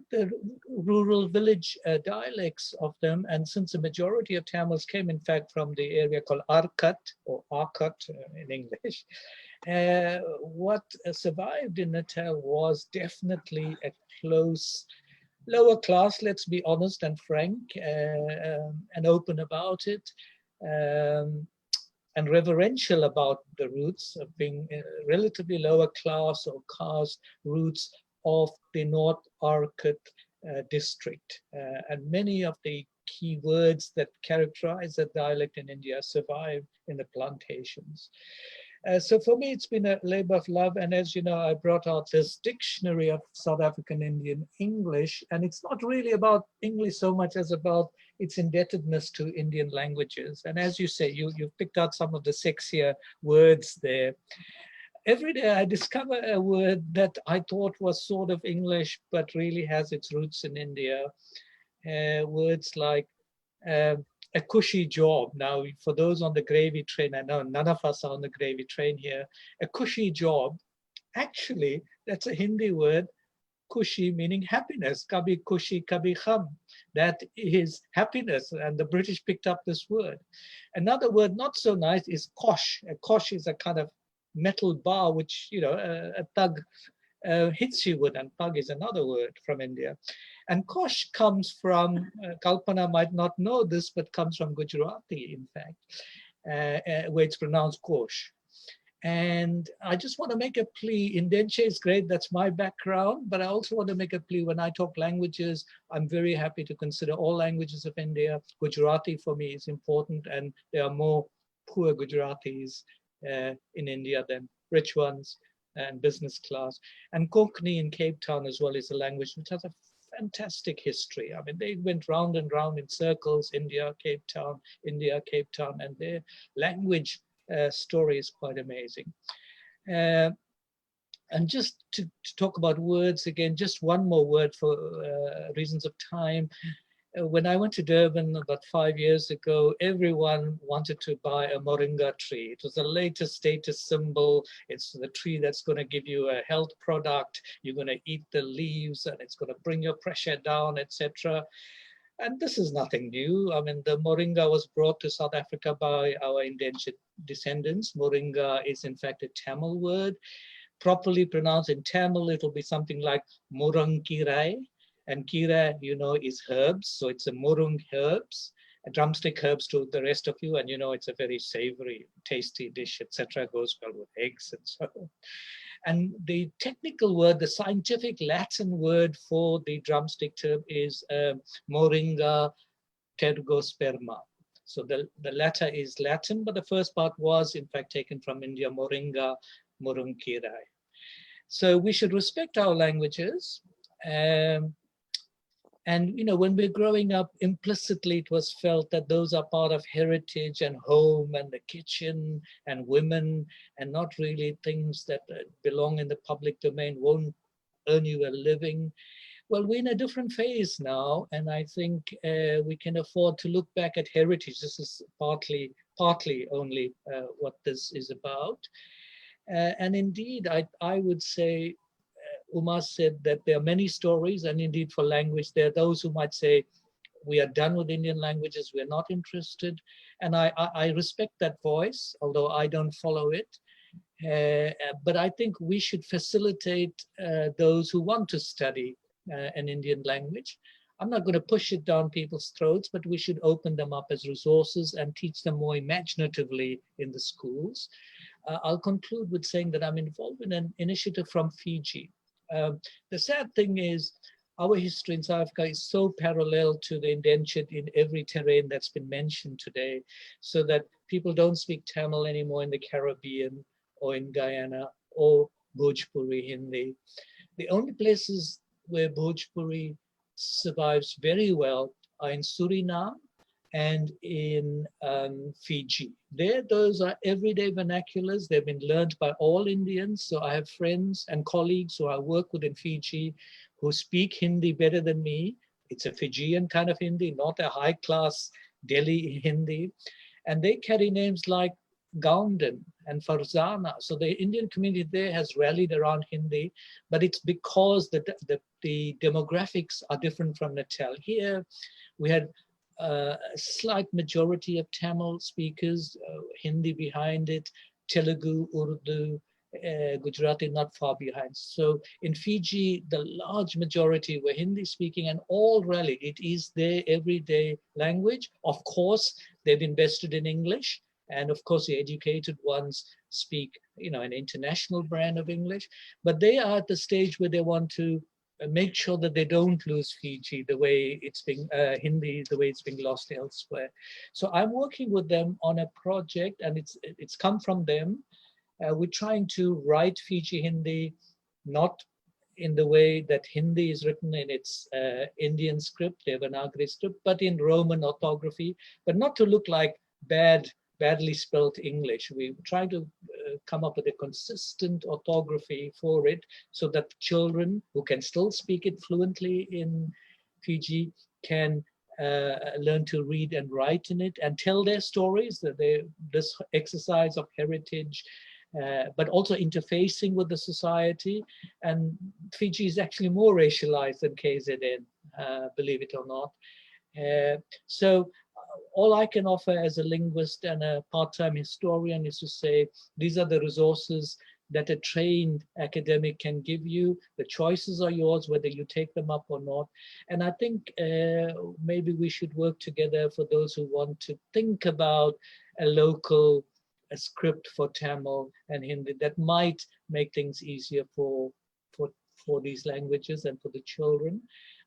Speaker 12: the rural village dialects of them. And since the majority of Tamils came, in fact, from the area called Arkat, or Arkat in English, what survived in Natal was definitely a close lower class, let's be honest and frank and open about it, and reverential about the roots of being relatively lower class or caste roots of the North Arcot district. And many of the key words that characterize that dialect in India survive in the plantations. So for me, it's been a labor of love. And as you know, I brought out this dictionary of South African Indian English, and it's not really about English so much as about its indebtedness to Indian languages. And as you say, you've picked out some of the sexier words there. Every day I discover a word that I thought was sort of English, but really has its roots in India. Words like a cushy job. Now, for those on the gravy train, I know none of us are on the gravy train here. A cushy job, actually, that's a Hindi word, kushi meaning happiness. Kabhi kushi, kabhi kham. That is happiness, and the British picked up this word. Another word not so nice is kosh. A kosh is a kind of metal bar, which, you know, a thug hits you with, and pug is another word from India. And kosh comes from, Kalpana might not know this, but comes from Gujarati, in fact, where it's pronounced kosh. And I just want to make a plea. Indenture is great, that's my background, but I also want to make a plea. When I talk languages, I'm very happy to consider all languages of India. Gujarati for me is important, and there are more poor Gujaratis in India than rich ones and business class. And Konkani in Cape Town as well is a language which has a fantastic history. I mean, they went round and round in circles, India, Cape Town, and their language story is quite amazing. And just to talk about words again, just one more word for reasons of time. When I went to Durban about 5 years ago, everyone wanted to buy a moringa tree. It was the latest status symbol. It's the tree that's going to give you a health product. You're going to eat the leaves and it's going to bring your pressure down, etc. And this is nothing new. I mean, the moringa was brought to South Africa by our indentured descendants. Moringa is in fact a Tamil word. Properly pronounced in Tamil, it will be something like morankirai. And kira, you know, is herbs. So it's a murung herbs, a drumstick herbs to the rest of you. And you know, it's a very savory, tasty dish, etc. Goes well with eggs and so on. And the technical word, the scientific Latin word for the drumstick term is moringa tergosperma. So the latter is Latin, but the first part was in fact taken from India, moringa murunkirai. So we should respect our languages. And, you know, when we're growing up, implicitly it was felt that those are part of heritage and home and the kitchen and women, and not really things that belong in the public domain, won't earn you a living. Well, we're in a different phase now, and I think we can afford to look back at heritage. This is partly only what this is about. And indeed, I would say, Uma said that there are many stories, and indeed for language, there are those who might say, we are done with Indian languages, we're not interested. And I respect that voice, although I don't follow it. But I think we should facilitate those who want to study an Indian language. I'm not going to push it down people's throats, but we should open them up as resources and teach them more imaginatively in the schools. I'll conclude with saying that I'm involved in an initiative from Fiji. The sad thing is our history in South Africa is so parallel to the indentured in every terrain that's been mentioned today, so that people don't speak Tamil anymore in the Caribbean or in Guyana or Bhojpuri Hindi. The only places where Bhojpuri survives very well are in Suriname and in Fiji. Those are everyday vernaculars. They've been learned by all Indians. So I have friends and colleagues who I work with in Fiji who speak Hindi better than me. It's a Fijian kind of Hindi, not a high-class Delhi Hindi. And they carry names like Gaundan and Farzana. So the Indian community there has rallied around Hindi, but it's because the demographics are different from Natal. Here, we had a slight majority of Tamil speakers, Hindi behind it, Telugu, Urdu, Gujarati not far behind. So in Fiji, the large majority were Hindi speaking and all rallied. It is their everyday language. Of course, they've invested in English. And of course, the educated ones speak, an international brand of English. But they are at the stage where they want to make sure that they don't lose Fiji the way it's being Hindi, the way it's being lost elsewhere. So I'm working with them on a project, and it's come from them. We're trying to write Fiji Hindi, not in the way that Hindi is written in its Indian script, Devanagari script, but in Roman orthography, but not to look like badly spelled English. We try to come up with a consistent orthography for it so that children who can still speak it fluently in Fiji can learn to read and write in it and tell their stories. This exercise of heritage, but also interfacing with the society. And Fiji is actually more racialized than KZN, believe it or not. So all I can offer as a linguist and a part-time historian is to say, these are the resources that a trained academic can give you. The choices are yours, whether you take them up or not. And I think maybe we should work together for those who want to think about a local script for Tamil and Hindi that might make things easier for these languages and for the children.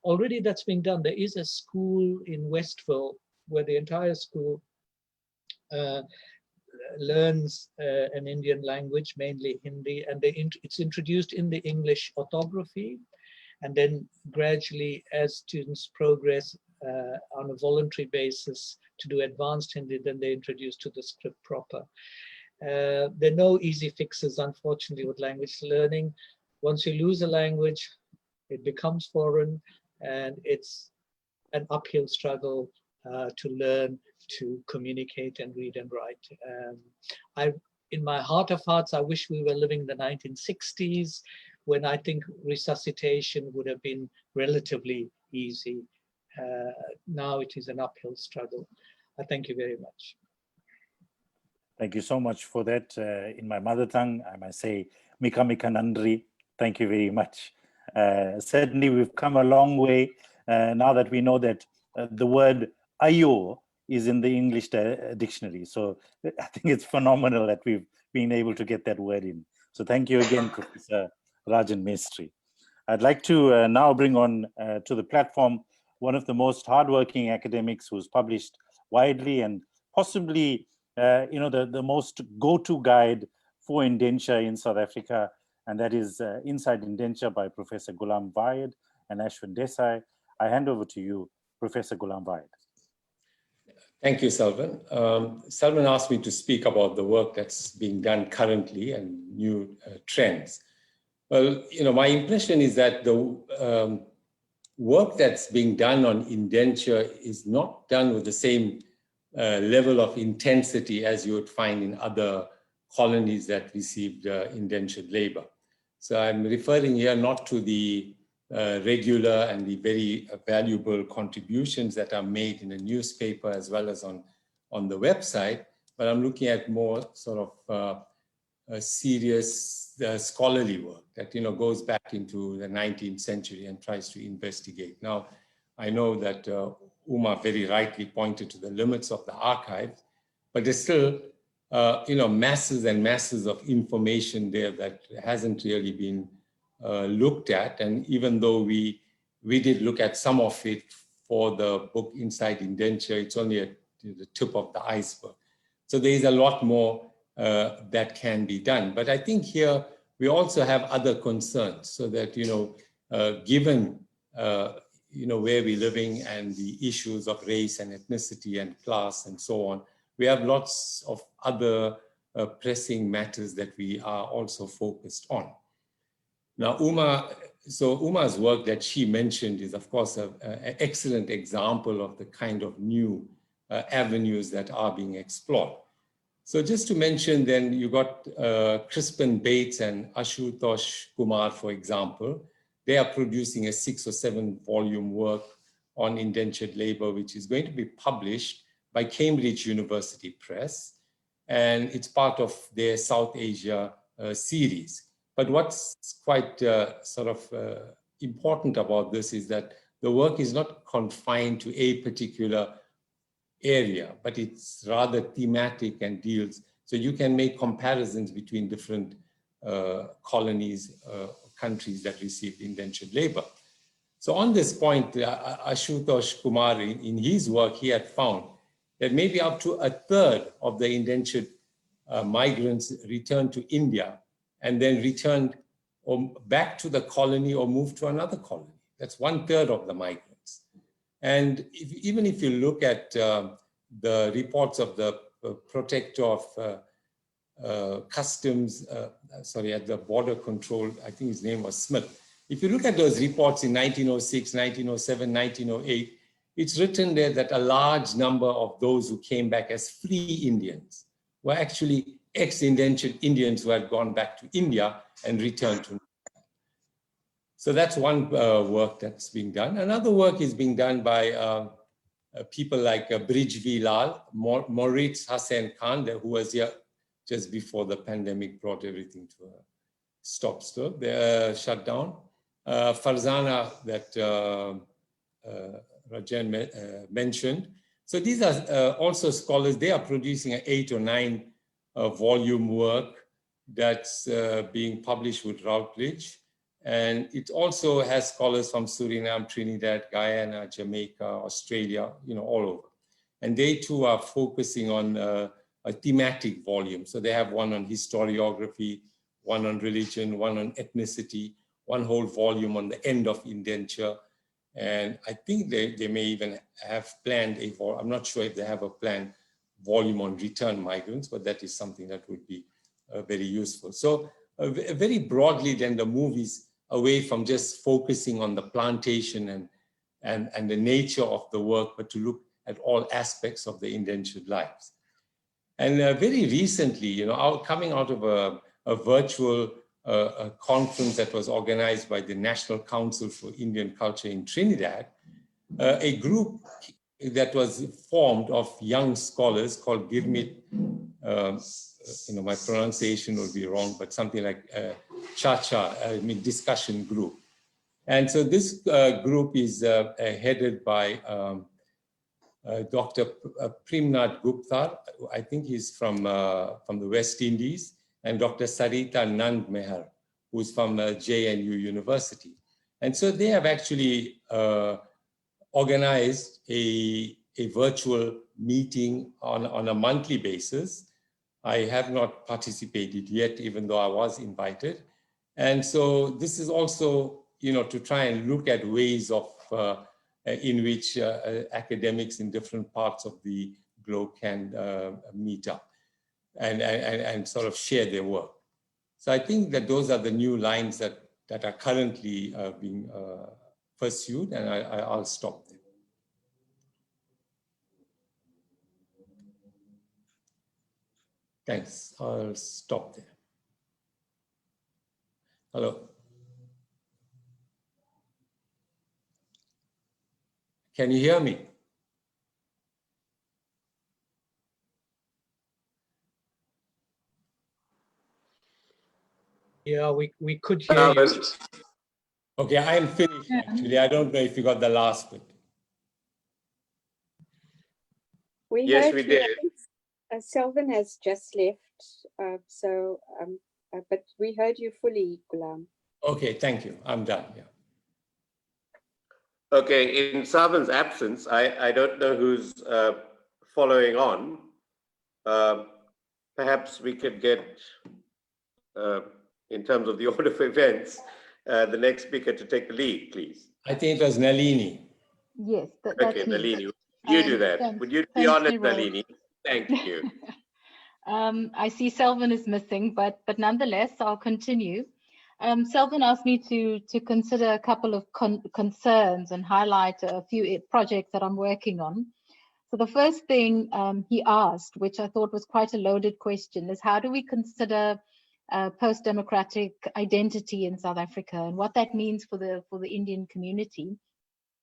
Speaker 12: Already that's being done. There is a school in Westville where the entire school learns an Indian language, mainly Hindi, and it's introduced in the English orthography. And then gradually, as students progress on a voluntary basis to do advanced Hindi, then they're introduced to the script proper. There are no easy fixes, unfortunately, with language learning. Once you lose a language, it becomes foreign, and it's an uphill struggle to learn to communicate and read and write. In my heart of hearts, I wish we were living in the 1960s, when I think resuscitation would have been relatively easy. Now it is an uphill struggle. I thank you very much.
Speaker 1: Thank you so much for that. In my mother tongue, I might say, Mika Mika Nandri. Thank you very much. Certainly, we've come a long way now that we know that the word ayo is in the English dictionary. So I think it's phenomenal that we've been able to get that word in. So thank you again, Professor Rajan Mestri. I'd like to now bring on to the platform one of the most hardworking academics who's published widely and possibly the most go-to guide for indenture in South Africa, and that is Inside Indenture by Professor Ghulam Vaid and Ashwin Desai. I hand over to you, Professor Ghulam Vaid.
Speaker 13: Thank you, Selvin. Selvin asked me to speak about the work that's being done currently and new trends. Well, my impression is that the work that's being done on indenture is not done with the same level of intensity as you would find in other colonies that received indentured labor. So I'm referring here not to the regular and the very valuable contributions that are made in the newspaper as well as on the website, but I'm looking at more sort of serious scholarly work that goes back into the 19th century and tries to investigate. Now, I know that Uma very rightly pointed to the limits of the archive, but there's still masses and masses of information there that hasn't really been looked at. And even though we did look at some of it for the book Inside Indenture, it's only at the tip of the iceberg. So there is a lot more that can be done. But I think here we also have other concerns, so that, given, where we're living and the issues of race and ethnicity and class and so on, we have lots of other pressing matters that we are also focused on. Now, Uma's work that she mentioned is, of course, an excellent example of the kind of new avenues that are being explored. So just to mention, then you got Crispin Bates and Ashutosh Kumar, for example. They are producing a 6 or 7 volume work on indentured labor, which is going to be published by Cambridge University Press. And it's part of their South Asia series. But what's quite important about this is that the work is not confined to a particular area, but it's rather thematic and deals. So you can make comparisons between different colonies, countries that received indentured labor. So on this point, Ashutosh Kumar, in his work, he had found that maybe up to a third of the indentured migrants returned to India and then returned back to the colony or moved to another colony. That's 1/3 of the migrants. And even if you look at the reports of the protector of customs, at the border control, I think his name was Smith. If you look at those reports in 1906, 1907, 1908, it's written there that a large number of those who came back as free Indians were actually ex-indentured Indians who had gone back to India and returned to. So that's one work that's being done. Another work is being done by people like Brijvi Lal, Moritz Hussain Khan, who was here just before the pandemic brought everything to a stop. So they're shut down. Farzana that Rajan mentioned. So these are also scholars. They are producing an 8 or 9 volume work that's being published with Routledge. And it also has scholars from Suriname, Trinidad, Guyana, Jamaica, Australia, all over. And they too are focusing on a thematic volume. So they have one on historiography, one on religion, one on ethnicity, one whole volume on the end of indenture. And I think they may even have planned I'm not sure if they have a planned volume on return migrants, but that is something that would be very useful. So very broadly then the move is away from just focusing on the plantation and the nature of the work, but to look at all aspects of the indentured lives. And very recently, coming out of a virtual conference that was organized by the National Council for Indian Culture in Trinidad, a group that was formed of young scholars called Girmit, my pronunciation will be wrong, but something like discussion group. And so this group is headed by Dr. Primnath Gupta. I think he's from the West Indies, and Dr. Sarita Nand Meher, who's from JNU University. And so they have actually organized a virtual meeting on a monthly basis. I have not participated yet, even though I was invited. And so this is also, to try and look at ways of in which academics in different parts of the globe can meet up and sort of share their work. So I think that those are the new lines that are currently being pursued, and I'll stop there. Thanks, I'll stop there. Hello. Can you hear me?
Speaker 12: Yeah, we could hear you.
Speaker 13: Okay, I am finished actually. I don't know if you got the last bit.
Speaker 2: Yes, we did.
Speaker 11: I think Selvin has just left, but we heard you fully, Ghulam.
Speaker 13: Okay, thank you. I'm done. Yeah.
Speaker 2: Okay, in Selvin's absence, I don't know who's following on. Perhaps we could get, in terms of the order of events, the next speaker to take the lead, please.
Speaker 13: I think it was Nalini.
Speaker 14: Yes, that's
Speaker 2: okay,
Speaker 14: me.
Speaker 2: Nalini, you do that.
Speaker 14: Thanks.
Speaker 2: Would you be
Speaker 14: Thanks,
Speaker 2: honest,
Speaker 14: Nero.
Speaker 2: Nalini? Thank you.
Speaker 14: I see Selvin is missing, but nonetheless, I'll continue. Selvin asked me to consider a couple of concerns and highlight a few projects that I'm working on. So the first thing he asked, which I thought was quite a loaded question, is how do we consider post-democratic identity in South Africa and what that means for the Indian community?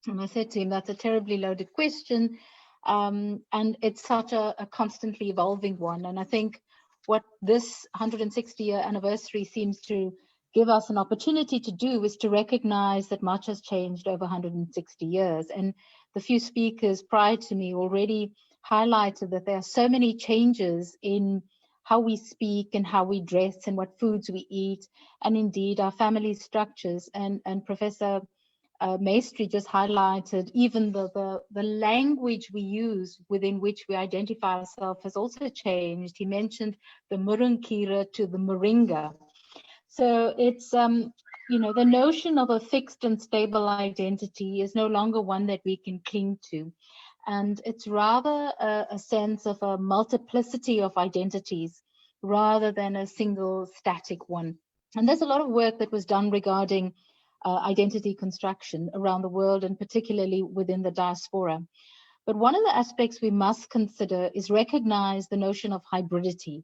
Speaker 14: And I said to him, that's a terribly loaded question, and it's such a constantly evolving one. And I think what this 160-year anniversary seems to give us an opportunity to do is to recognize that much has changed over 160 years. And the few speakers prior to me already highlighted that there are so many changes in how we speak and how we dress and what foods we eat, and indeed our family structures. And Professor Maestri just highlighted even the language we use within which we identify ourselves has also changed. He mentioned the Murinkira to the Moringa. So it's, you know, the notion of a fixed and stable identity is no longer one that we can cling to. And it's rather a sense of a multiplicity of identities rather than a single static one. And there's a lot of work that was done regarding identity construction around the world, and particularly within the diaspora. But one of the aspects we must consider is recognize the notion of hybridity.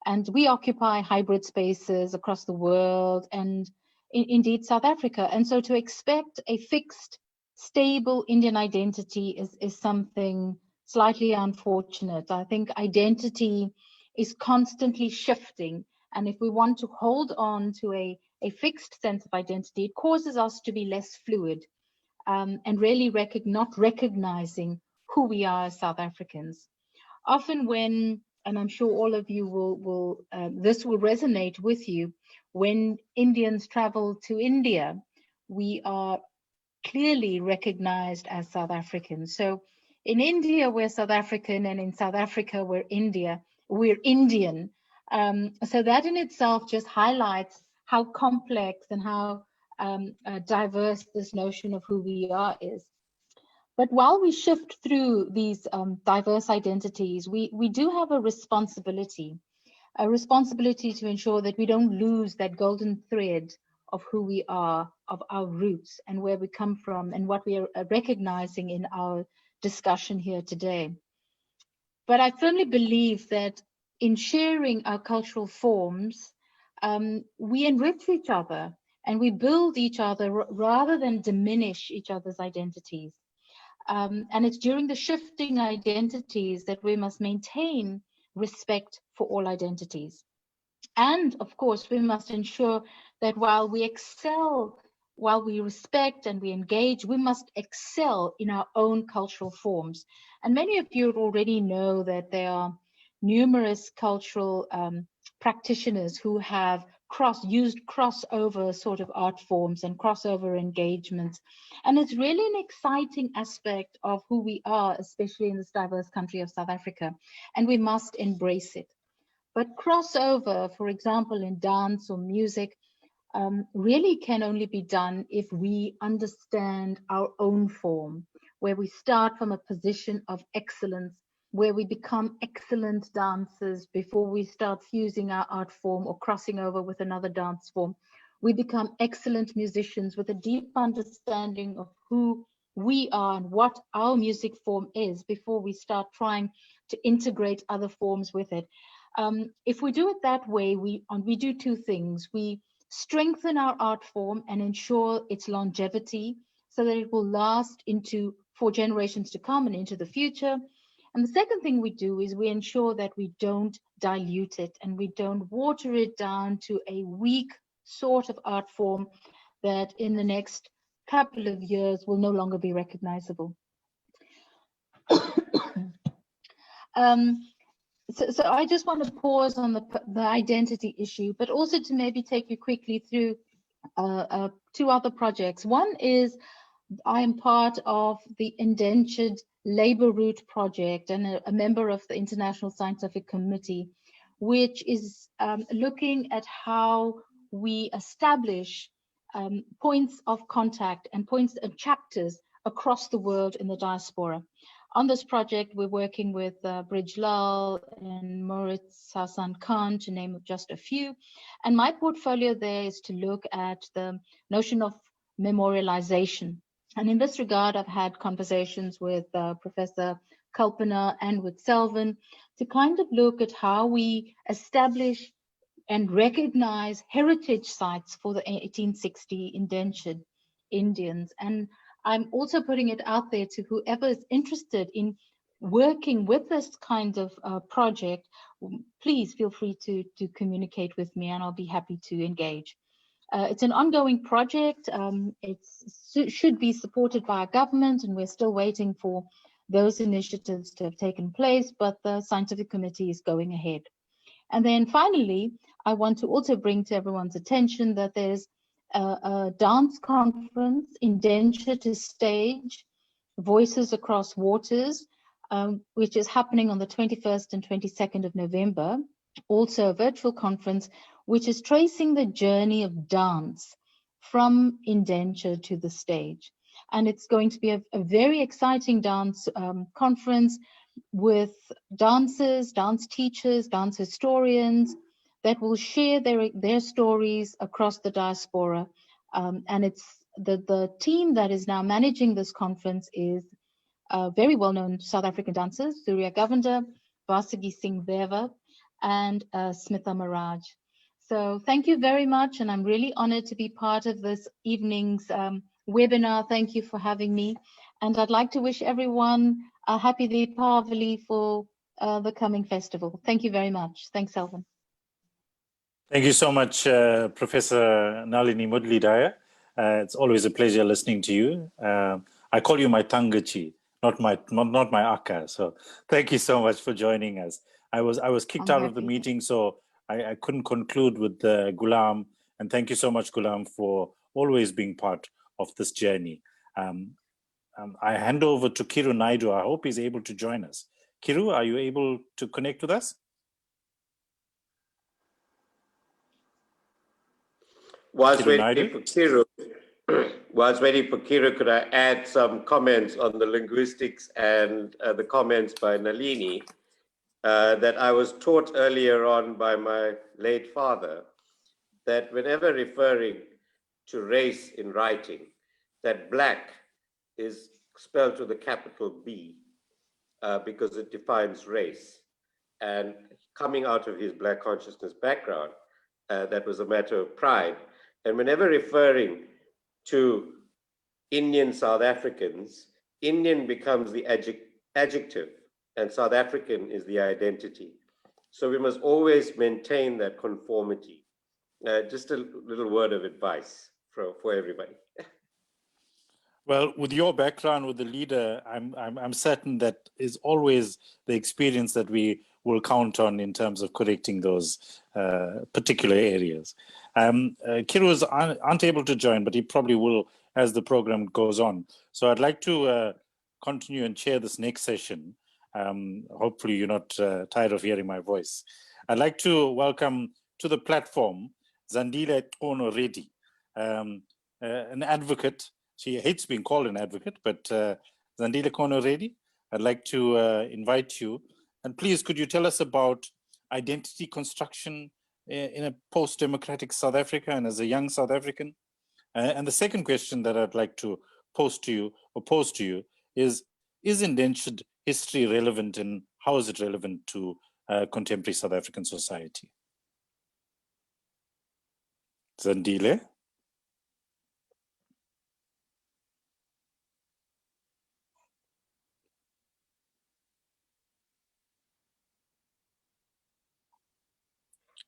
Speaker 14: And we occupy hybrid spaces across the world and indeed South Africa. And so to expect a fixed, stable Indian identity is something slightly unfortunate. I think identity is constantly shifting. And if we want to hold on to a fixed sense of identity, it causes us to be less fluid and really not recognizing who we are as South Africans. Often when, and I'm sure all of you this will resonate with you, when Indians travel to India, we are clearly recognized as South Africans. So in India, we're South African, and in South Africa, we're Indian. So that in itself just highlights how complex and how diverse this notion of who we are is. But while we shift through these diverse identities, we do have a responsibility to ensure that we don't lose that golden thread of who we are, of our roots and where we come from and what we are recognizing in our discussion here today. But I firmly believe that in sharing our cultural forms, we enrich each other and we build each other rather than diminish each other's identities. And it's during the shifting identities that we must maintain respect for all identities. And of course, we must ensure that while we excel, while we respect and we engage, we must excel in our own cultural forms. And many of you already know that there are numerous cultural practitioners who have used crossover sort of art forms and crossover engagements. And it's really an exciting aspect of who we are, especially in this diverse country of South Africa, and we must embrace it. But crossover, for example, in dance or music, really can only be done if we understand our own form, where we start from a position of excellence, where we become excellent dancers before we start fusing our art form or crossing over with another dance form. We become excellent musicians with a deep understanding of who we are and what our music form is before we start trying to integrate other forms with it. If we do it that way, we do two things. We strengthen our art form and ensure its longevity so that it will last for generations to come and into the future. And the second thing we do is we ensure that we don't dilute it and we don't water it down to a weak sort of art form that in the next couple of years will no longer be recognizable. So I just want to pause on the identity issue, but also to maybe take you quickly through two other projects. One is I am part of the Indentured Labor Route project and a member of the International Scientific Committee, which is looking at how we establish points of contact and points and chapters across the world in the diaspora. On this project, we're working with Bridge Lal and Moritz Hassan Khan, to name just a few. And my portfolio there is to look at the notion of memorialization. And in this regard, I've had conversations with Professor Kalpana and with Selvin to kind of look at how we establish and recognize heritage sites for the 1860 indentured Indians. And I'm also putting it out there to whoever is interested in working with this kind of project please feel free to communicate with me, and I'll be happy to engage. It's an ongoing project. It should be supported by our government, and we're still waiting for those initiatives to have taken place, but the scientific committee is going ahead. And then finally, I want to also bring to everyone's attention that there's a dance conference, Indentured to Stage, Voices Across Waters, which is happening on the 21st and 22nd of November. Also a virtual conference, which is tracing the journey of dance from indenture to the stage. And it's going to be a very exciting dance conference with dancers, dance teachers, dance historians that will share their stories across the diaspora. And it's the team that is now managing this conference is very well-known South African dancers, Surya Govender, Vasagi Singh Deva, and Smitha Maraj. So thank you very much, and I'm really honored to be part of this evening's webinar. Thank you for having me. And I'd like to wish everyone a happy Deepavali for the coming festival. Thank you very much. Thanks, Selvin.
Speaker 1: Thank you so much, Professor Nalini Mudlidaya. It's always a pleasure listening to you. I call you my Tangachi, not my Akka. So thank you so much for joining us. I was kicked out of the meeting, so I couldn't conclude with Ghulam. And thank you so much, Ghulam, for always being part of this journey. I hand over to Kiru Naidu. I hope he's able to join us. Kiru, are you able to connect with us?
Speaker 2: Whilst waiting for Kiru, could I add some comments on the linguistics and the comments by Nalini that I was taught earlier on by my late father, that whenever referring to race in writing, that black is spelled with a capital B because it defines race. And coming out of his Black consciousness background, that was a matter of pride. And whenever referring to Indian South Africans, Indian becomes the adjective and South African is the identity. So we must always maintain that conformity. Just a little word of advice for everybody.
Speaker 1: Well, with your background with the leader, I'm certain that is always the experience that we will count on in terms of correcting those particular areas. Kiru aren't able to join, but he probably will as the program goes on. So I'd like to continue and chair this next session. Hopefully you're not tired of hearing my voice. I'd like to welcome to the platform Zandile Kono Reddy, an advocate. She hates being called an advocate, but Zandile Kono Reddy, I'd like to invite you. And please, could you tell us about identity construction in a post-democratic South Africa and as a young South African? And the second question that I'd like to pose to you is indentured history relevant and how is it relevant to contemporary South African society? Zandile?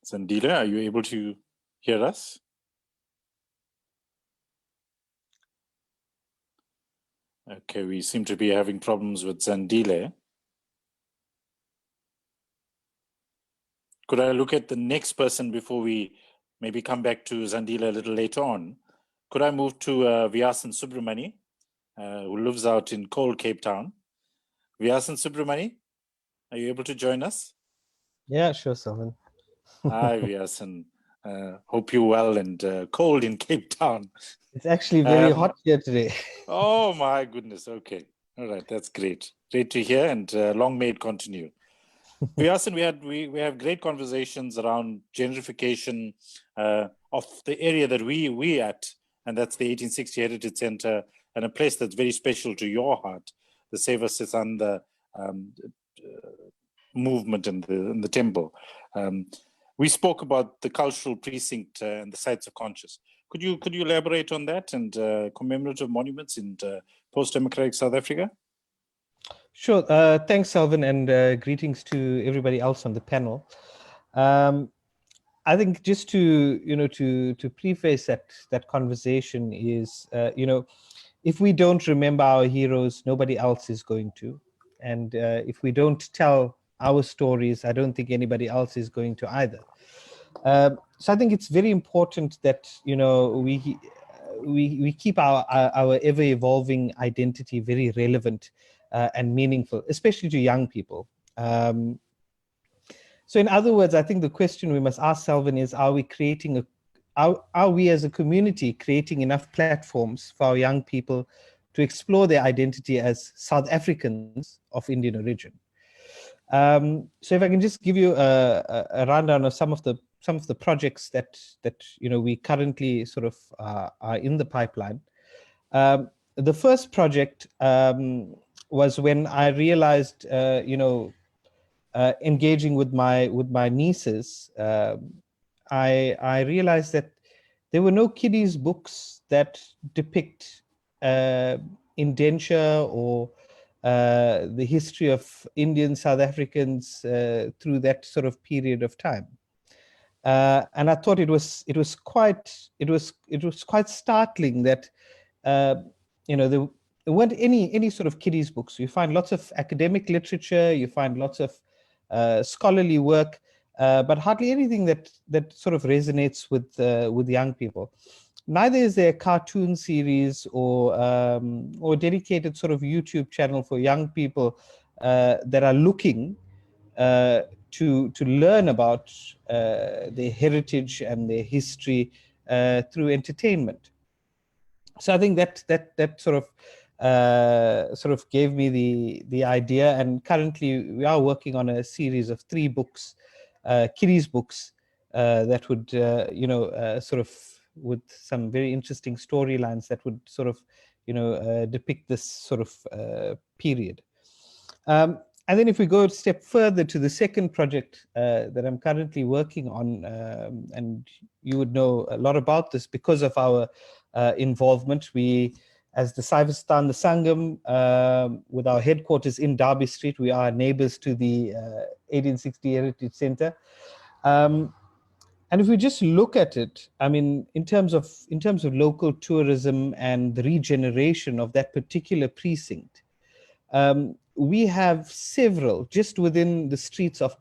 Speaker 1: Zandile, are you able to hear us? Okay, we seem to be having problems with Zandile. Could I look at the next person before we maybe come back to Zandile a little later on? Could I move to Vyasan Subramani, who lives out in cold Cape Town? Vyasan Subramani, are you able to join us?
Speaker 15: Yeah, sure, Selvin.
Speaker 1: Hi, Vyasan. Hope you're well and cold in Cape Town.
Speaker 15: It's actually very hot here today.
Speaker 1: Oh my goodness. Okay. All right. That's great. Great to hear, and long may it continue. Vyasan, we have great conversations around gentrification of the area that we at, and that's the 1860 Heritage Center, and a place that's very special to your heart, the Seva Sisanda movement in the temple. We spoke about the cultural precinct and the sites of conscience. Could you elaborate on that and commemorative monuments in post-democratic South Africa?
Speaker 15: Sure. Thanks, Selvin, and greetings to everybody else on the panel. I think just to preface that conversation is, if we don't remember our heroes, nobody else is going to, and if we don't tell our stories, I don't think anybody else is going to either. So I think it's very important that we keep our ever evolving identity very relevant and meaningful, especially to young people. So in other words, I think the question we must ask, Selvin, is are we as a community creating enough platforms for our young people to explore their identity as South Africans of Indian origin? So if I can just give you a rundown of some of the projects that we currently sort of are in the pipeline. The first project was when I realized, engaging with my nieces, I realized that there were no kiddies books that depict indenture or the history of Indian South Africans through that sort of period of time. And I thought it was quite startling that there weren't any sort of kiddies books. You find lots of academic literature, you find lots of scholarly work, but hardly anything that sort of resonates with young people. Neither is there a cartoon series or dedicated sort of YouTube channel for young people that are looking to learn about their heritage and their history through entertainment. So I think that sort of gave me the idea, and currently we are working on a series of 3 books, kiddies books, that would sort of, with some very interesting storylines that would sort of depict this sort of period. And then if we go a step further to the second project that I'm currently working on, and you would know a lot about this because of our involvement. We, as the Saivastan, the Sangam, with our headquarters in Derby Street, we are neighbors to the 1860 Heritage Center. And if we just look at it, I mean, in terms of local tourism and the regeneration of that particular precinct, we have several just within the streets of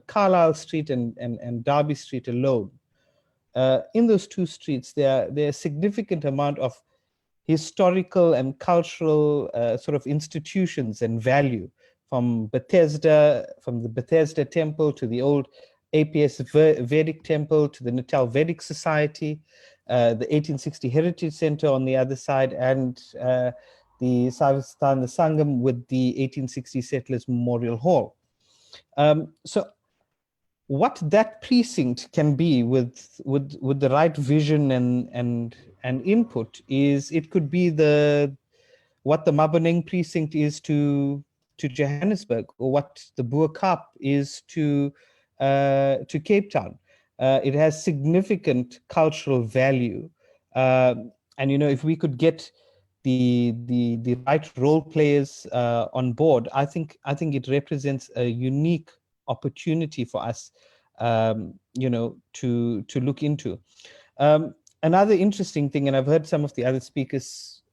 Speaker 15: Carlisle Street and Derby Street alone. In those 2 streets, there are a significant amount of historical and cultural sort of institutions and value, from the Bethesda Temple to the old APS Vedic Temple to the Natal Vedic Society, the 1860 Heritage Center on the other side, and the Saivastan, the Sangam, with the 1860 Settlers Memorial Hall. So what that precinct can be with the right vision and input is, it could be what the Maboneng precinct is to Johannesburg, or what the Boer Kaap is to Cape Town. It has significant cultural value, and if we could get the right role players on board, I think it represents a unique opportunity for us, to look into. Another interesting thing, and I've heard some of the other speakers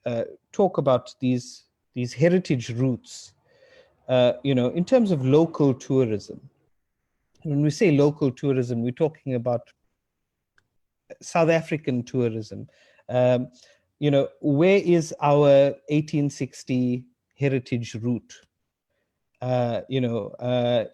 Speaker 15: talk about these heritage routes, in terms of local tourism. When we say local tourism, we're talking about South African tourism. Where is our 1860 heritage route?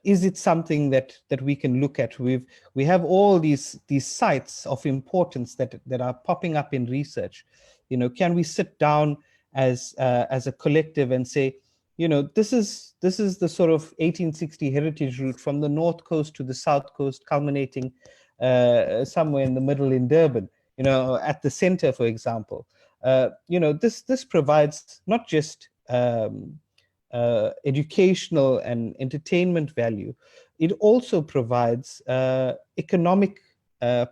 Speaker 15: Is it something that we can look at? We have all these sites of importance that are popping up in research. Can we sit down as a collective and say, this is the sort of 1860 heritage route from the north coast to the south coast, culminating somewhere in the middle in Durban, at the center, for example. This provides not just educational and entertainment value, it also provides economic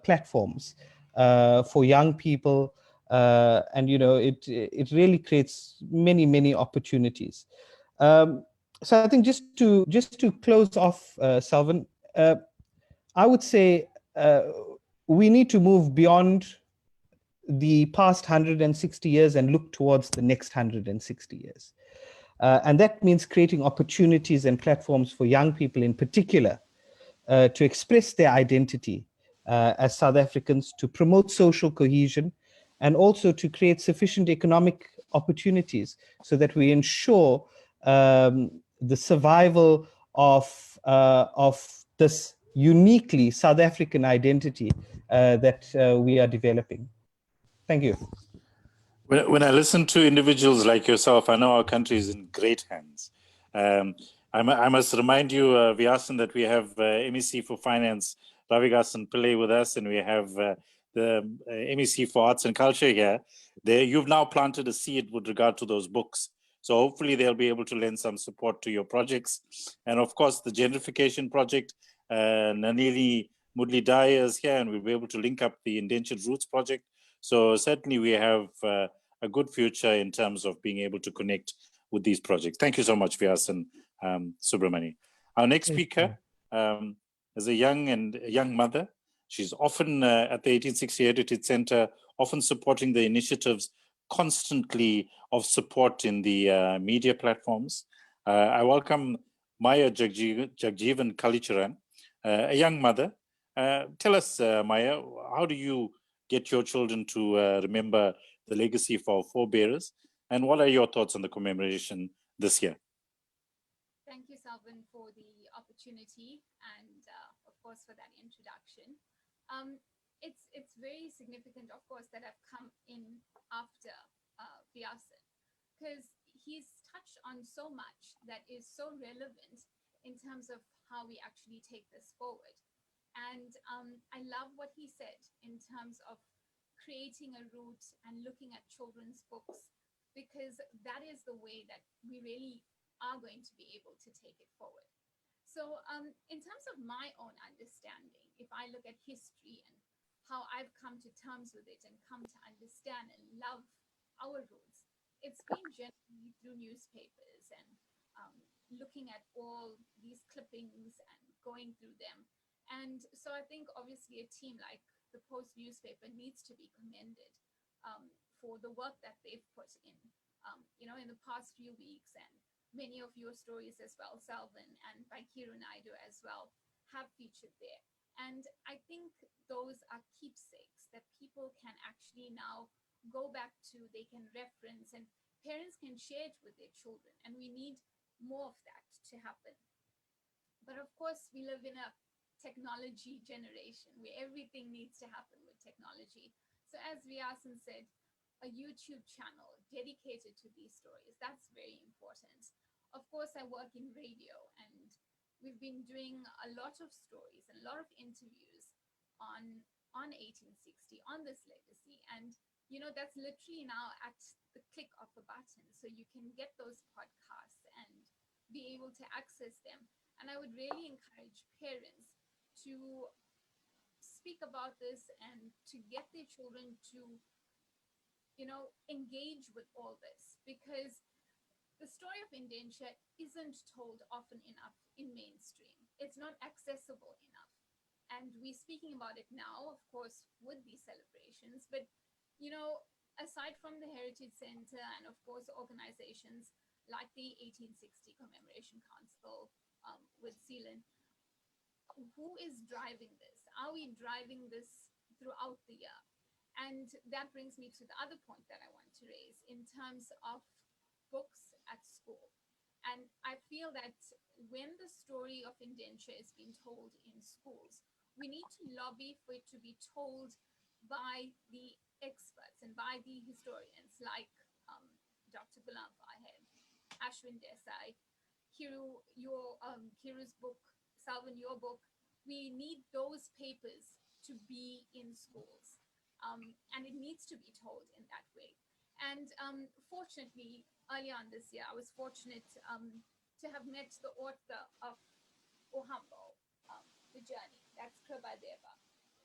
Speaker 15: platforms for young people, and it really creates many opportunities. so I think just to close off, Salvan, I would say we need to move beyond the past 160 years and look towards the next 160 years. And that means creating opportunities and platforms for young people in particular to express their identity as South Africans, to promote social cohesion, and also to create sufficient economic opportunities so that we ensure the survival of this uniquely South African identity that we are developing. Thank you.
Speaker 1: When I listen to individuals like yourself, I know our country is in great hands. I must remind you, Vyasan, that we have MEC for Finance, Ravigasan Pillai, with us, and we have the MEC for Arts and Culture here. You've now planted a seed with regard to those books. So hopefully they'll be able to lend some support to your projects. And of course, the gentrification project, Nanili Mudli Daya is here, and we'll be able to link up the Indentured Roots project. So certainly we have a good future in terms of being able to connect with these projects. Thank you so much, Vyasan Subramani. Our next speaker is a young mother. She's often at the 1860 Heritage Center, often supporting the initiatives constantly of support in the media platforms. I welcome Maya Jagjeevan Kalicharan, a young mother. Tell us, Maya, how do you get your children to remember the legacy of our forebears? And what are your thoughts on the commemoration this year?
Speaker 16: Thank you, Salvan, for the opportunity and, of course, for that introduction. It's very significant, of course, that I've come in after Vyasan, because he's touched on so much that is so relevant in terms of how we actually take this forward. And I love what he said in terms of creating a route and looking at children's books, because that is the way that we really are going to be able to take it forward. So in terms of my own understanding, if I look at history and how I've come to terms with it and come to understand and love our roots, it's been generally through newspapers and looking at all these clippings and going through them. And so I think obviously a team like the Post newspaper needs to be commended for the work that they've put in, in the past few weeks, and many of your stories as well, Salvan, and by Kiru Naidu as well, have featured there. And I think those are keepsakes that people can actually now go back to, they can reference, and parents can share it with their children. And we need more of that to happen. But of course, we live in a technology generation where everything needs to happen with technology. So as Vyasan said, a YouTube channel dedicated to these stories, that's very important. Of course, I work in radio, and we've been doing a lot of stories and a lot of interviews on 1860, on this legacy. And, that's literally now at the click of a button. So you can get those podcasts and be able to access them. And I would really encourage parents to speak about this and to get their children to, engage with all this, because the story of indenture isn't told often enough in mainstream. It's not accessible enough. And we're speaking about it now, of course, with these celebrations. But, aside from the Heritage Center and, of course, organizations like the 1860 Commemoration Council with Seelan, who is driving this? Are we driving this throughout the year? And that brings me to the other point that I want to raise in terms of books at school. And I feel that when the story of indenture is being told in schools, we need to lobby for it to be told by the experts and by the historians like Dr. Ghulam Fahed, Ashwin Desai, Kiru's book, Salvan, your book. We need those papers to be in schools. And it needs to be told in that way. And fortunately, early on this year, I was fortunate to have met the author of Ohambo, The Journey. That's Kribadeva.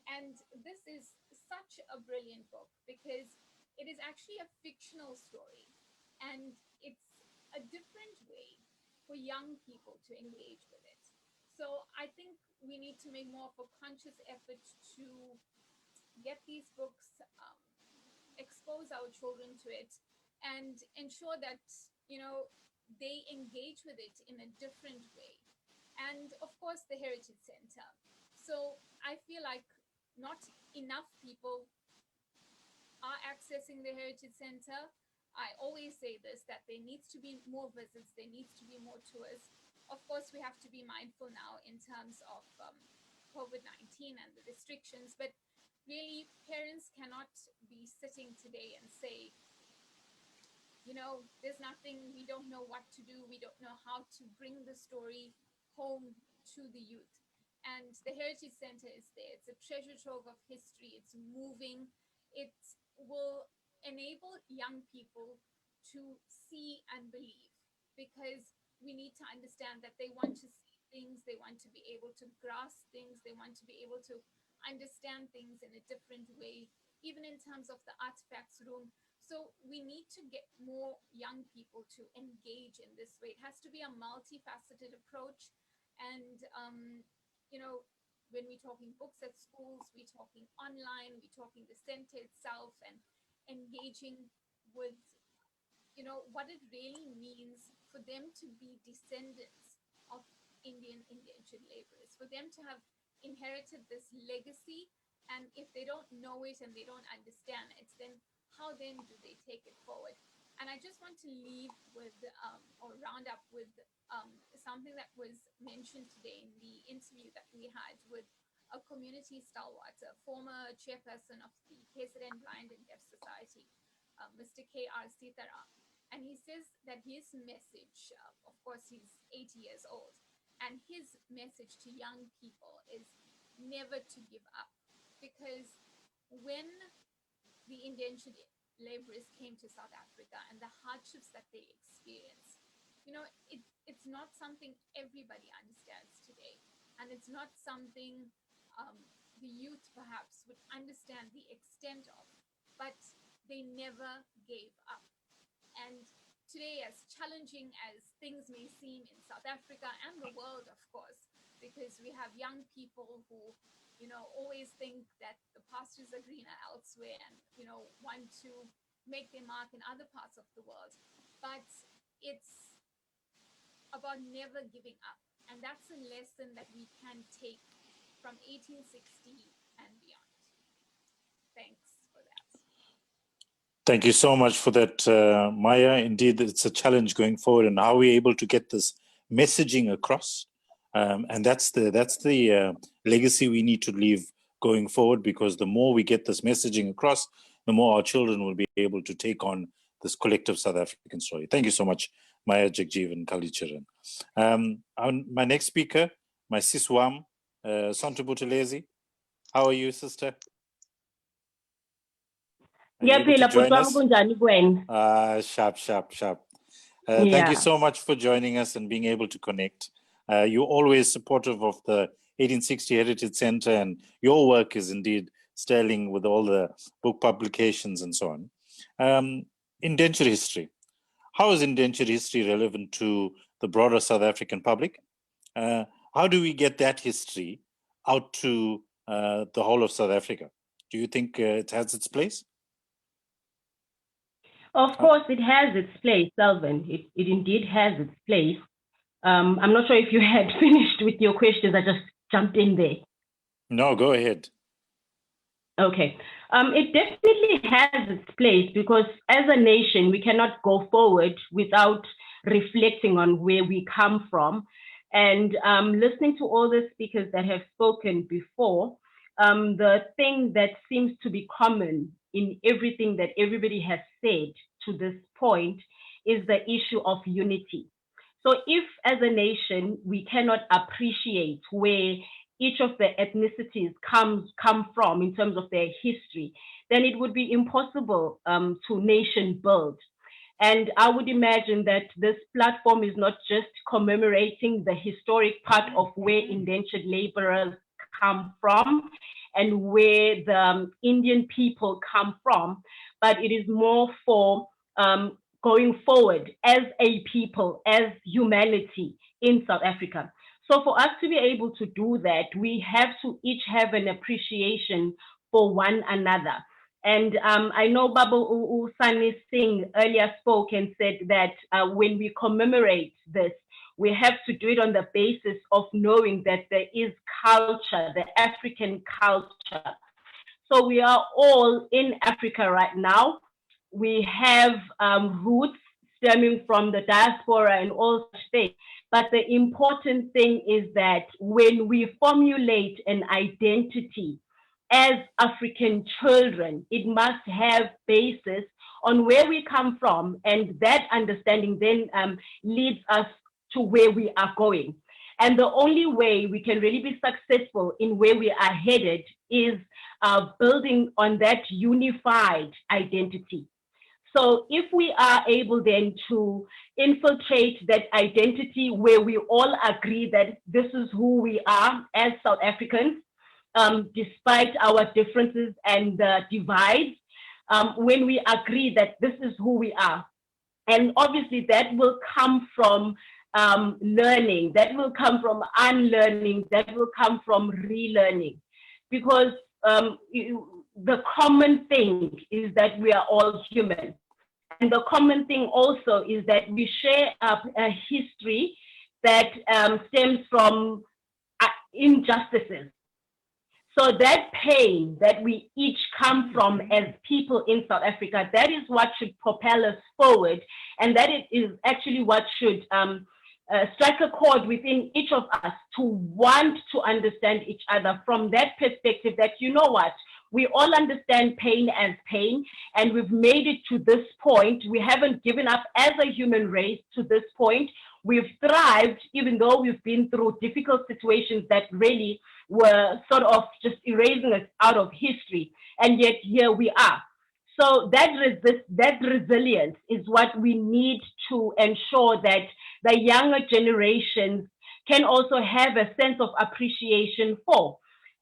Speaker 16: And this is such a brilliant book because it is actually a fictional story. And it's a different way for young people to engage with it. So I think we need to make more of a conscious effort to get these books, expose our children to it, and ensure that, you know, they engage with it in a different way. And of course, the Heritage Center. So I feel like not enough people are accessing the Heritage Center. I always say this, that there needs to be more visits, there needs to be more tours. Of course, we have to be mindful now in terms of COVID-19 and the restrictions, but really parents cannot be sitting today and say, you know, there's nothing, we don't know what to do, we don't know how to bring the story home to the youth. And the Heritage Center is there. It's a treasure trove of history. It's moving. It will enable young people to see and believe, because we need to understand that they want to see things, they want to be able to grasp things, they want to be able to understand things in a different way, even in terms of the artifacts room. So we need to get more young people to engage in this way. It has to be a multifaceted approach. And, you know, when we're talking books at schools, we're talking online, we're talking the center itself, and engaging with, you know, what it really means for them to be descendants of Indian indentured laborers, for them to have inherited this legacy. And if they don't know it and they don't understand it, then how then do they take it forward? And I just want to leave with, or round up with something that was mentioned today in the interview that we had with a community stalwart, a former chairperson of the KZN Blind and Deaf Society, Mr. K.R. Sitaram. And he says that his message, of course, he's 80 years old, and his message to young people is never to give up. Because when the indentured laborers came to South Africa and the hardships that they experienced, you know, it's not something everybody understands today. And it's not something the youth perhaps would understand the extent of, but they never gave up. And today, as challenging as things may seem in South Africa and the world, of course, because we have young people who, you know, always think that the pastures are greener elsewhere and, you know, want to make their mark in other parts of the world. But it's about never giving up. And that's a lesson that we can take from 1860 and beyond. Thanks for that.
Speaker 1: Thank you so much for that, Maya. Indeed, it's a challenge going forward, and how we're able to get this messaging across. And that's the legacy we need to leave going forward, because the more we get this messaging across, the more our children will be able to take on this collective South African story. Thank you so much, Maya, Jagjeev, and Kalicharan. My next speaker, my sis Wam, Santu Buthelezi. How are you, sister? Sharp. Thank you so much for joining us and being able to connect. You're always supportive of the 1860 Heritage Center, and your work is indeed sterling with all the book publications and so on. Indentured history. How is indentured history relevant to the broader South African public? How do we get that history out to the whole of South Africa? Do you think it has its place?
Speaker 17: Of course, it has its place, Selvin. It indeed has its place. I'm not sure if you had finished with your questions. I just jumped in there.
Speaker 1: No, go ahead.
Speaker 17: Okay. It definitely has its place, because as a nation, we cannot go forward without reflecting on where we come from. And listening to all the speakers that have spoken before, the thing that seems to be common in everything that everybody has said to this point is the issue of unity. So if as a nation, we cannot appreciate where each of the ethnicities come from in terms of their history, then it would be impossible to nation build. And I would imagine that this platform is not just commemorating the historic part of where indentured laborers come from and where the Indian people come from, but it is more for going forward as a people, as humanity in South Africa. So for us to be able to do that, we have to each have an appreciation for one another. And I know Babu Sani Singh earlier spoke and said that when we commemorate this, we have to do it on the basis of knowing that there is culture, the African culture. So we are all in Africa right now. We have roots stemming from the diaspora and all such things. But the important thing is that when we formulate an identity as African children, it must have basis on where we come from, and that understanding then leads us to where we are going. And the only way we can really be successful in where we are headed is building on that unified identity. So if we are able then to infiltrate that identity where we all agree that this is who we are as South Africans, despite our differences and divides, when we agree that this is who we are. And obviously that will come from learning, that will come from unlearning, that will come from relearning. Because the common thing is that we are all human. And the common thing also is that we share a history that stems from injustices. So that pain that we each come from as people in South Africa, that is what should propel us forward. And that is actually what should strike a chord within each of us to want to understand each other from that perspective that, you know what, we all understand pain as pain, and we've made it to this point. We haven't given up as a human race to this point. We've thrived, even though we've been through difficult situations that really were sort of just erasing us out of history. And yet here we are. So that resilience is what we need to ensure that the younger generations can also have a sense of appreciation for.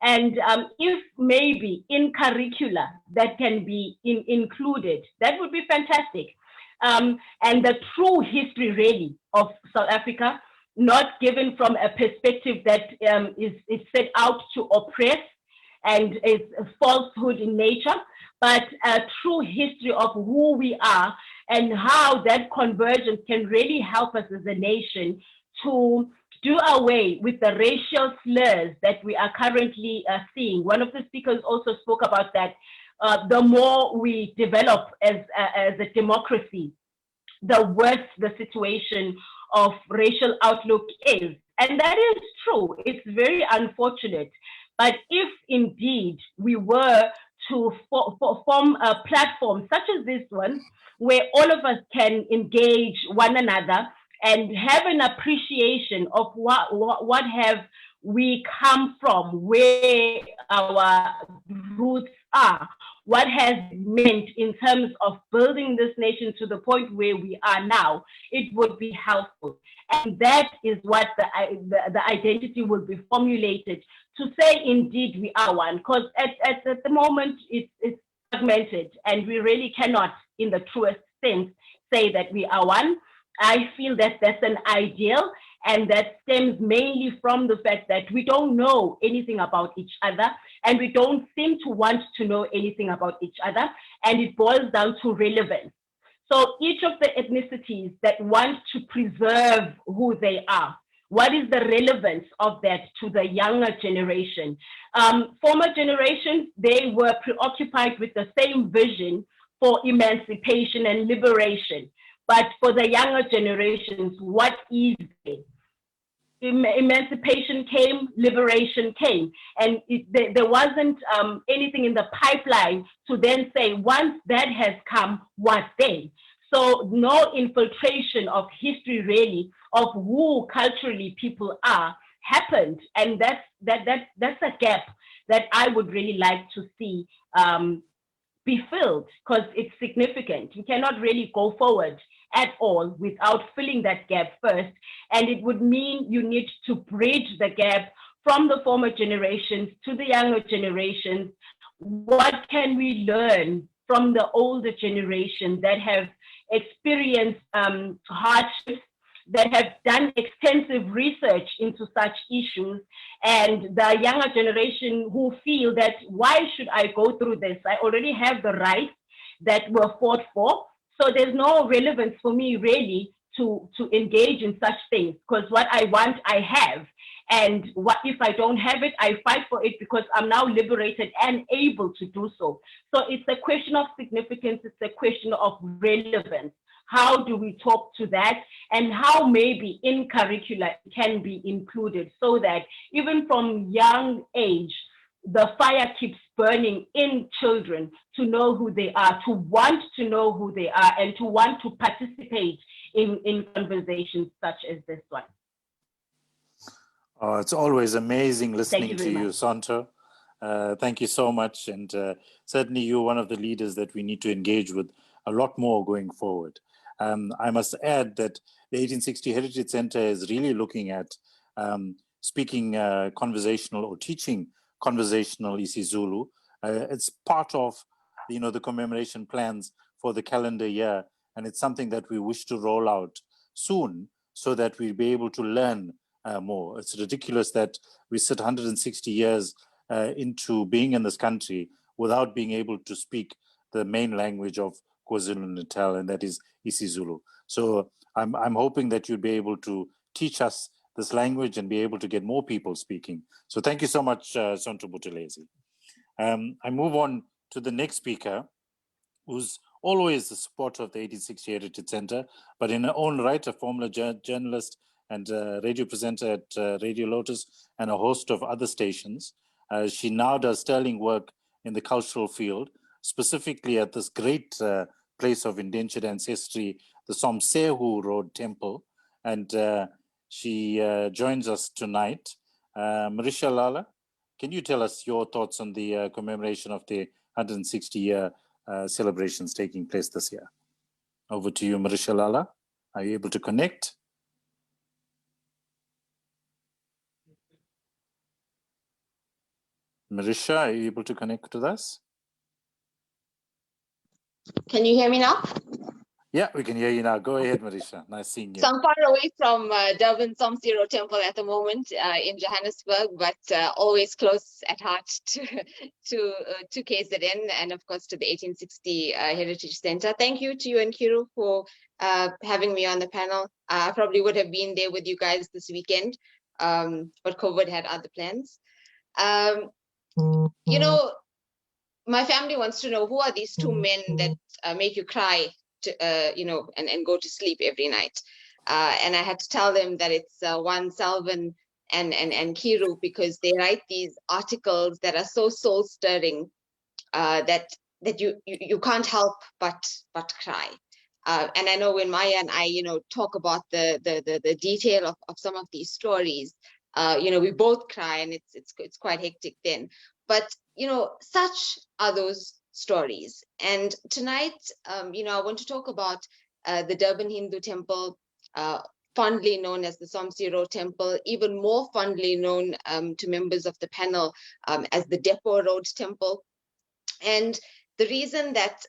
Speaker 17: And if maybe in curricula that can be included, that would be fantastic. And the true history really of South Africa, not given from a perspective that is set out to oppress and is a falsehood in nature, but a true history of who we are and how that convergence can really help us as a nation to do away with the racial slurs that we are currently seeing. One of the speakers also spoke about that. The more we develop as a democracy, the worse the situation of racial outlook is. And that is true. It's very unfortunate. But if indeed we were to form a platform such as this one, where all of us can engage one another and have an appreciation of what have we come from, where our roots are, what has meant in terms of building this nation to the point where we are now, it would be helpful. And that is what the identity will be formulated to say, indeed, we are one. Because at the moment, it's fragmented, and we really cannot, in the truest sense, say that we are one. I feel that that's an ideal, and that stems mainly from the fact that we don't know anything about each other, and we don't seem to want to know anything about each other, and it boils down to relevance. So each of the ethnicities that want to preserve who they are, what is the relevance of that to the younger generation? Former generations, they were preoccupied with the same vision for emancipation and liberation. But for the younger generations, what is it? Emancipation came, liberation came, and there wasn't anything in the pipeline to then say, once that has come, what then? So no infiltration of history really of who culturally people are happened, and that's a gap that I would really like to see be filled, because it's significant. We cannot really go forward at all without filling that gap first. And it would mean you need to bridge the gap from the former generations to the younger generations. What can we learn from the older generation that have experienced hardships, that have done extensive research into such issues, and the younger generation who feel that, why should I go through this? I already have the rights that were fought for. So there's no relevance for me really to engage in such things, because what I want, I have. And what if I don't have it, I fight for it because I'm now liberated and able to do so. So it's a question of significance, it's a question of relevance. How do we talk to that, and how maybe in curricula it can be included, so that even from young age, the fire keeps burning in children to know who they are, to want to know who they are, and to want to participate in conversations such as this one.
Speaker 1: Oh, it's always amazing listening to you,
Speaker 17: much.
Speaker 1: Santo. Thank you so much. And certainly you're one of the leaders that we need to engage with a lot more going forward. I must add that the 1860 Heritage Center is really looking at speaking conversational or teaching conversational isiZulu. It's part of, the commemoration plans for the calendar year, and it's something that we wish to roll out soon so that we'll be able to learn more. It's ridiculous that we sit 160 years into being in this country without being able to speak the main language of KwaZulu-Natal, and that is isiZulu. So I'm hoping that you'll be able to teach us this language and be able to get more people speaking. So thank you so much, Sonto Buthelezi. I move on to the next speaker, who's always the supporter of the 1860 Heritage Center, but in her own right, a former journalist and radio presenter at Radio Lotus and a host of other stations. She now does sterling work in the cultural field, specifically at this great place of indentured ancestry, the Somsehu Road Temple. And she joins us tonight. Marisha Lala, can you tell us your thoughts on the commemoration of the 160-year celebrations taking place this year? Over to you, Marisha Lala. Are you able to connect? Marisha, are you able to connect with us?
Speaker 18: Can you hear me now?
Speaker 1: Yeah, we can hear you now. Go ahead, Marisha. Nice seeing you.
Speaker 18: So I'm far away from Durban Somsiro Temple at the moment in Johannesburg, but always close at heart to KZN and of course to the 1860 Heritage Center. Thank you to you and Kiru for having me on the panel. I probably would have been there with you guys this weekend, but COVID had other plans. You know, my family wants to know, who are these two men that make you cry, you know, and go to sleep every night? And I had to tell them that it's one Salvan and Kiru, because they write these articles that are so soul stirring that you can't help but cry. And I know when Maya and I, you know, talk about the detail of some of these stories, you know, we both cry, and it's quite hectic then. But you know, such are those stories. And tonight, you know, I want to talk about the Durban Hindu Temple, fondly known as the Somsiro Temple, even more fondly known to members of the panel as the Depot Road Temple. And the reason that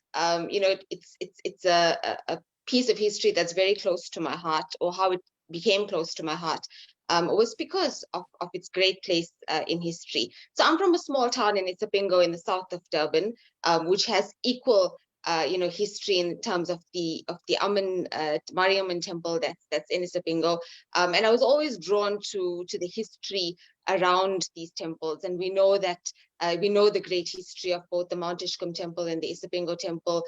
Speaker 18: you know, it's a piece of history that's very close to my heart, or how it became close to my heart, was because of its great place in history. So I'm from a small town in Isipingo in the south of Durban, which has equal you know, history in terms of the Mariamman temple that's in Isipingo. And I was always drawn to the history around these temples. And we know that we know the great history of both the Mount Ishkum temple and the Isipingo temple,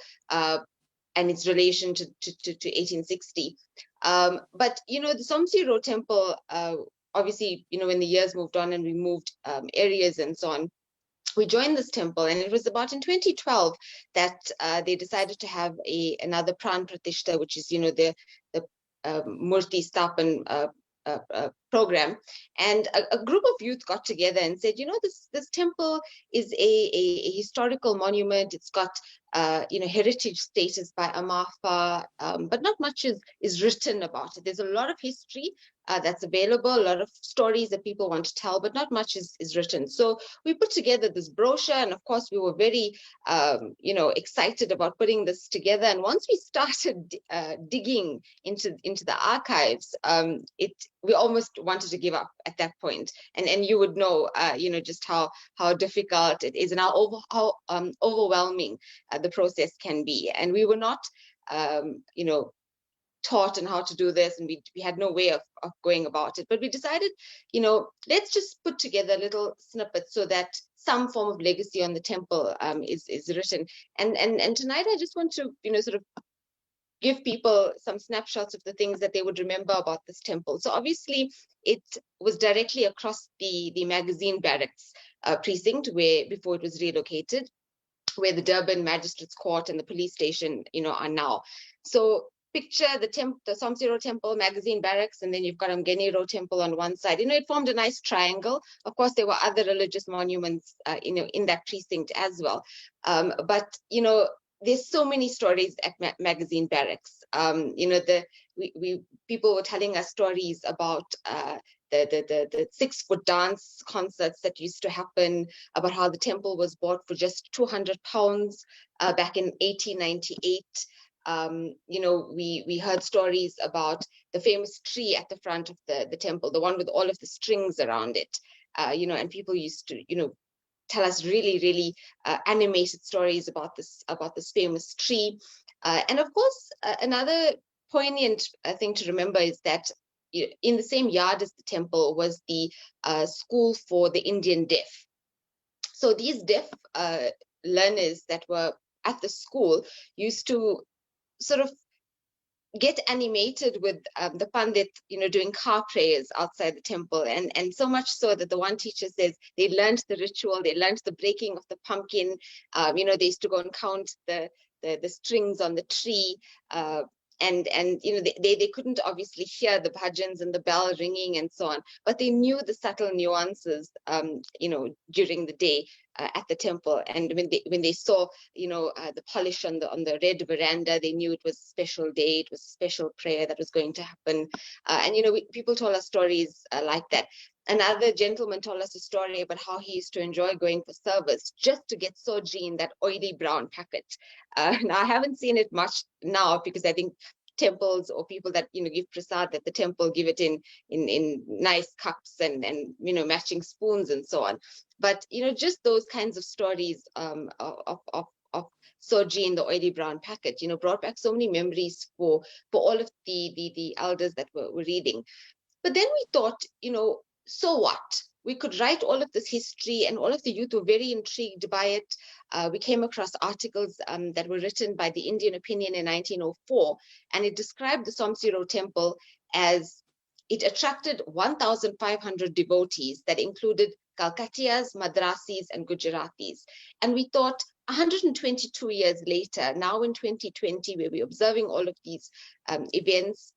Speaker 18: and its relation to 1860. But, you know, the Somsiro temple, obviously, you know, when the years moved on and we moved areas and so on, we joined this temple, and it was about in 2012 that they decided to have another Pran Pratishta, which is, you know, the Murti Stapan program. And a group of youth got together and said, you know, this temple is a historical monument. It's got heritage status by Amafa, but not much is written about it. There's a lot of history that's available, a lot of stories that people want to tell, but not much is written. So we put together this brochure, and of course we were very, excited about putting this together. And once we started digging into the archives, we almost wanted to give up at that point. And you would know, just how difficult it is and how overwhelming the process can be. And we were not, taught on how to do this, and we had no way of going about it. But we decided, let's just put together little snippets so that some form of legacy on the temple is written. And tonight I just want to, sort of give people some snapshots of the things that they would remember about this temple. So obviously it was directly across the magazine barracks precinct before it was relocated, where the Durban Magistrates Court and the police station, are now. So picture the Somsiro Temple, magazine barracks, and then you've got Mgeniro Temple on one side. It formed a nice triangle. Of course, there were other religious monuments, in that precinct as well. But there's so many stories at magazine barracks. People were telling us stories about the 6-foot dance concerts that used to happen, about how the temple was bought for just 200 pounds back in 1898. We heard stories about the famous tree at the front of the temple, the one with all of the strings around it, and people used to, tell us really, really animated stories about this famous tree. And of course, another poignant thing to remember is that in the same yard as the temple was the school for the Indian deaf. So these deaf learners that were at the school used to sort of get animated with the pandit, doing car prayers outside the temple, and so much so that the one teacher says they learned the ritual, they learned the breaking of the pumpkin. They used to go and count the strings on the tree, and they couldn't obviously hear the bhajans and the bell ringing and so on, but they knew the subtle nuances, during the day at the temple. And when they saw, the polish on the red veranda, they knew it was a special day, it was a special prayer that was going to happen. People told us stories like that. Another gentleman told us a story about how he used to enjoy going for service just to get soji in that oily brown packet. Now, I haven't seen it much now, because I think temples or people that give prasad at the temple give it in nice cups and matching spoons and so on. But just those kinds of stories of soji in the oily brown packet, brought back so many memories for all of the elders that were reading. But then we thought, so what? We could write all of this history, and all of the youth were very intrigued by it. We came across articles that were written by the Indian Opinion in 1904, and it described the Somsiro Temple as it attracted 1,500 devotees that included Calcuttias, Madrasis, and Gujaratis. And we thought, 122 years later, now in 2020, where we're observing all of these events,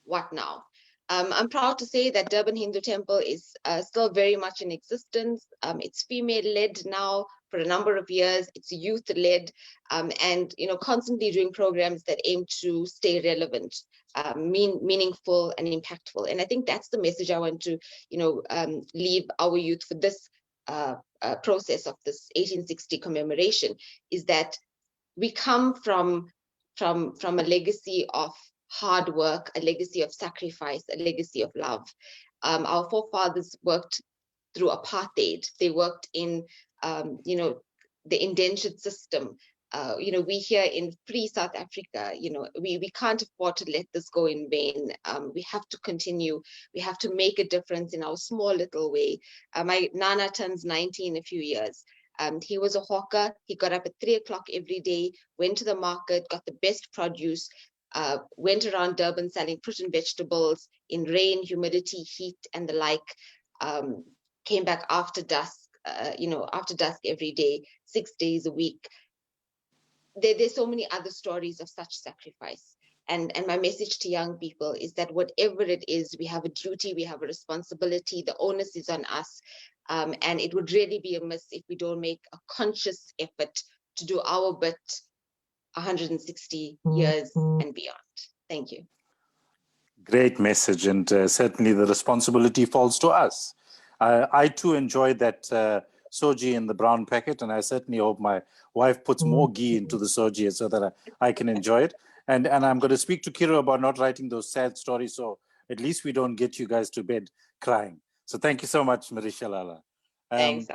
Speaker 18: what now? I'm proud to say that Durban Hindu Temple is still very much in existence. It's female-led now for a number of years. It's youth-led, and constantly doing programs that aim to stay relevant, meaningful, and impactful. And I think that's the message I want to, leave our youth for this process of this 1860 commemoration, is that we come from a legacy of hard work, a legacy of sacrifice, a legacy of love. Our forefathers worked through apartheid. They worked in, the indentured system. We here in free South Africa, we can't afford to let this go in vain. We have to continue. We have to make a difference in our small little way. My Nana turns 90 in a few years. He was a hawker. He got up at 3 o'clock every day, went to the market, got the best produce, went around Durban selling fruit and vegetables in rain, humidity, heat, and the like. Came back after dusk, after dusk every day, 6 days a week. There's so many other stories of such sacrifice. And my message to young people is that whatever it is, we have a duty, we have a responsibility, the onus is on us. And it would really be amiss if we don't make a conscious effort to do our bit 160 years and beyond. Thank you.
Speaker 1: Great message, and certainly the responsibility falls to us. I too enjoyed that soji in the brown packet, and I certainly hope my wife puts more ghee into the soji so that I can enjoy it. And I'm going to speak to Kiro about not writing those sad stories, so at least we don't get you guys to bed crying. So thank you so much, Marisha Lala.
Speaker 18: Thanks,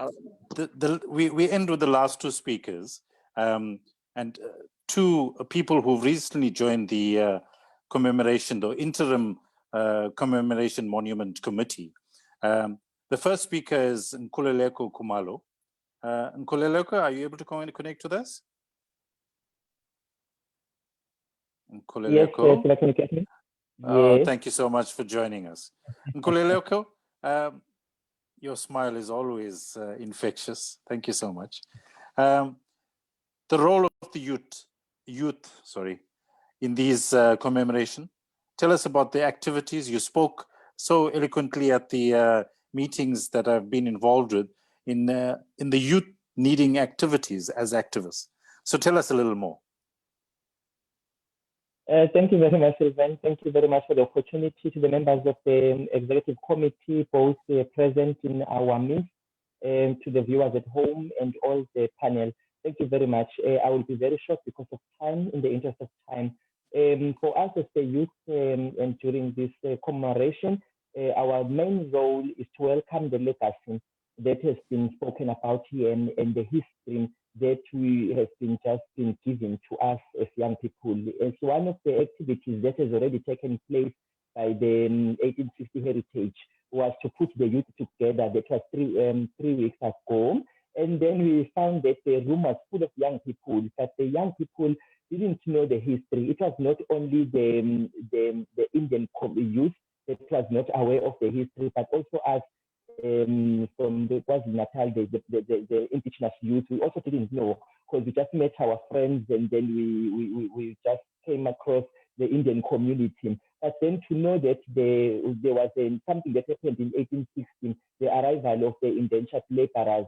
Speaker 1: We end with the last two speakers, and two people who've recently joined the commemoration, the interim commemoration monument committee. The first speaker is Nkululeko Khumalo. Nkululeko, are you able to connect with us? Nkululeko?
Speaker 19: Yes, can you get me? Yes.
Speaker 1: Thank you so much for joining us. Nkululeko, your smile is always infectious. Thank you so much. The role of the youth, in these commemoration. Tell us about the activities. You spoke so eloquently at the meetings that I've been involved with in the youth needing activities as activists. So tell us a little more.
Speaker 19: Thank you very much, Sylvain. Thank you very much for the opportunity to the members of the executive committee, both present in our midst, and to the viewers at home and all the panel. Thank you very much. I will be very short because of time, in the interest of time. For us as the youth and during this commemoration, our main role is to welcome the legacy that has been spoken about here and the history that has been given to us as young people. It's one of the activities that has already taken place by the 1860 Heritage was to put the youth together. That was 3 weeks ago. And then we found that the room was full of young people, but the young people didn't know the history. It was not only the Indian youth that was not aware of the history, but also us from the KwaZulu-Natal, the indigenous youth. We also didn't know, because we just met our friends and then we just came across the Indian community. But then to know that there was something that happened in 1816, the arrival of the indentured laborers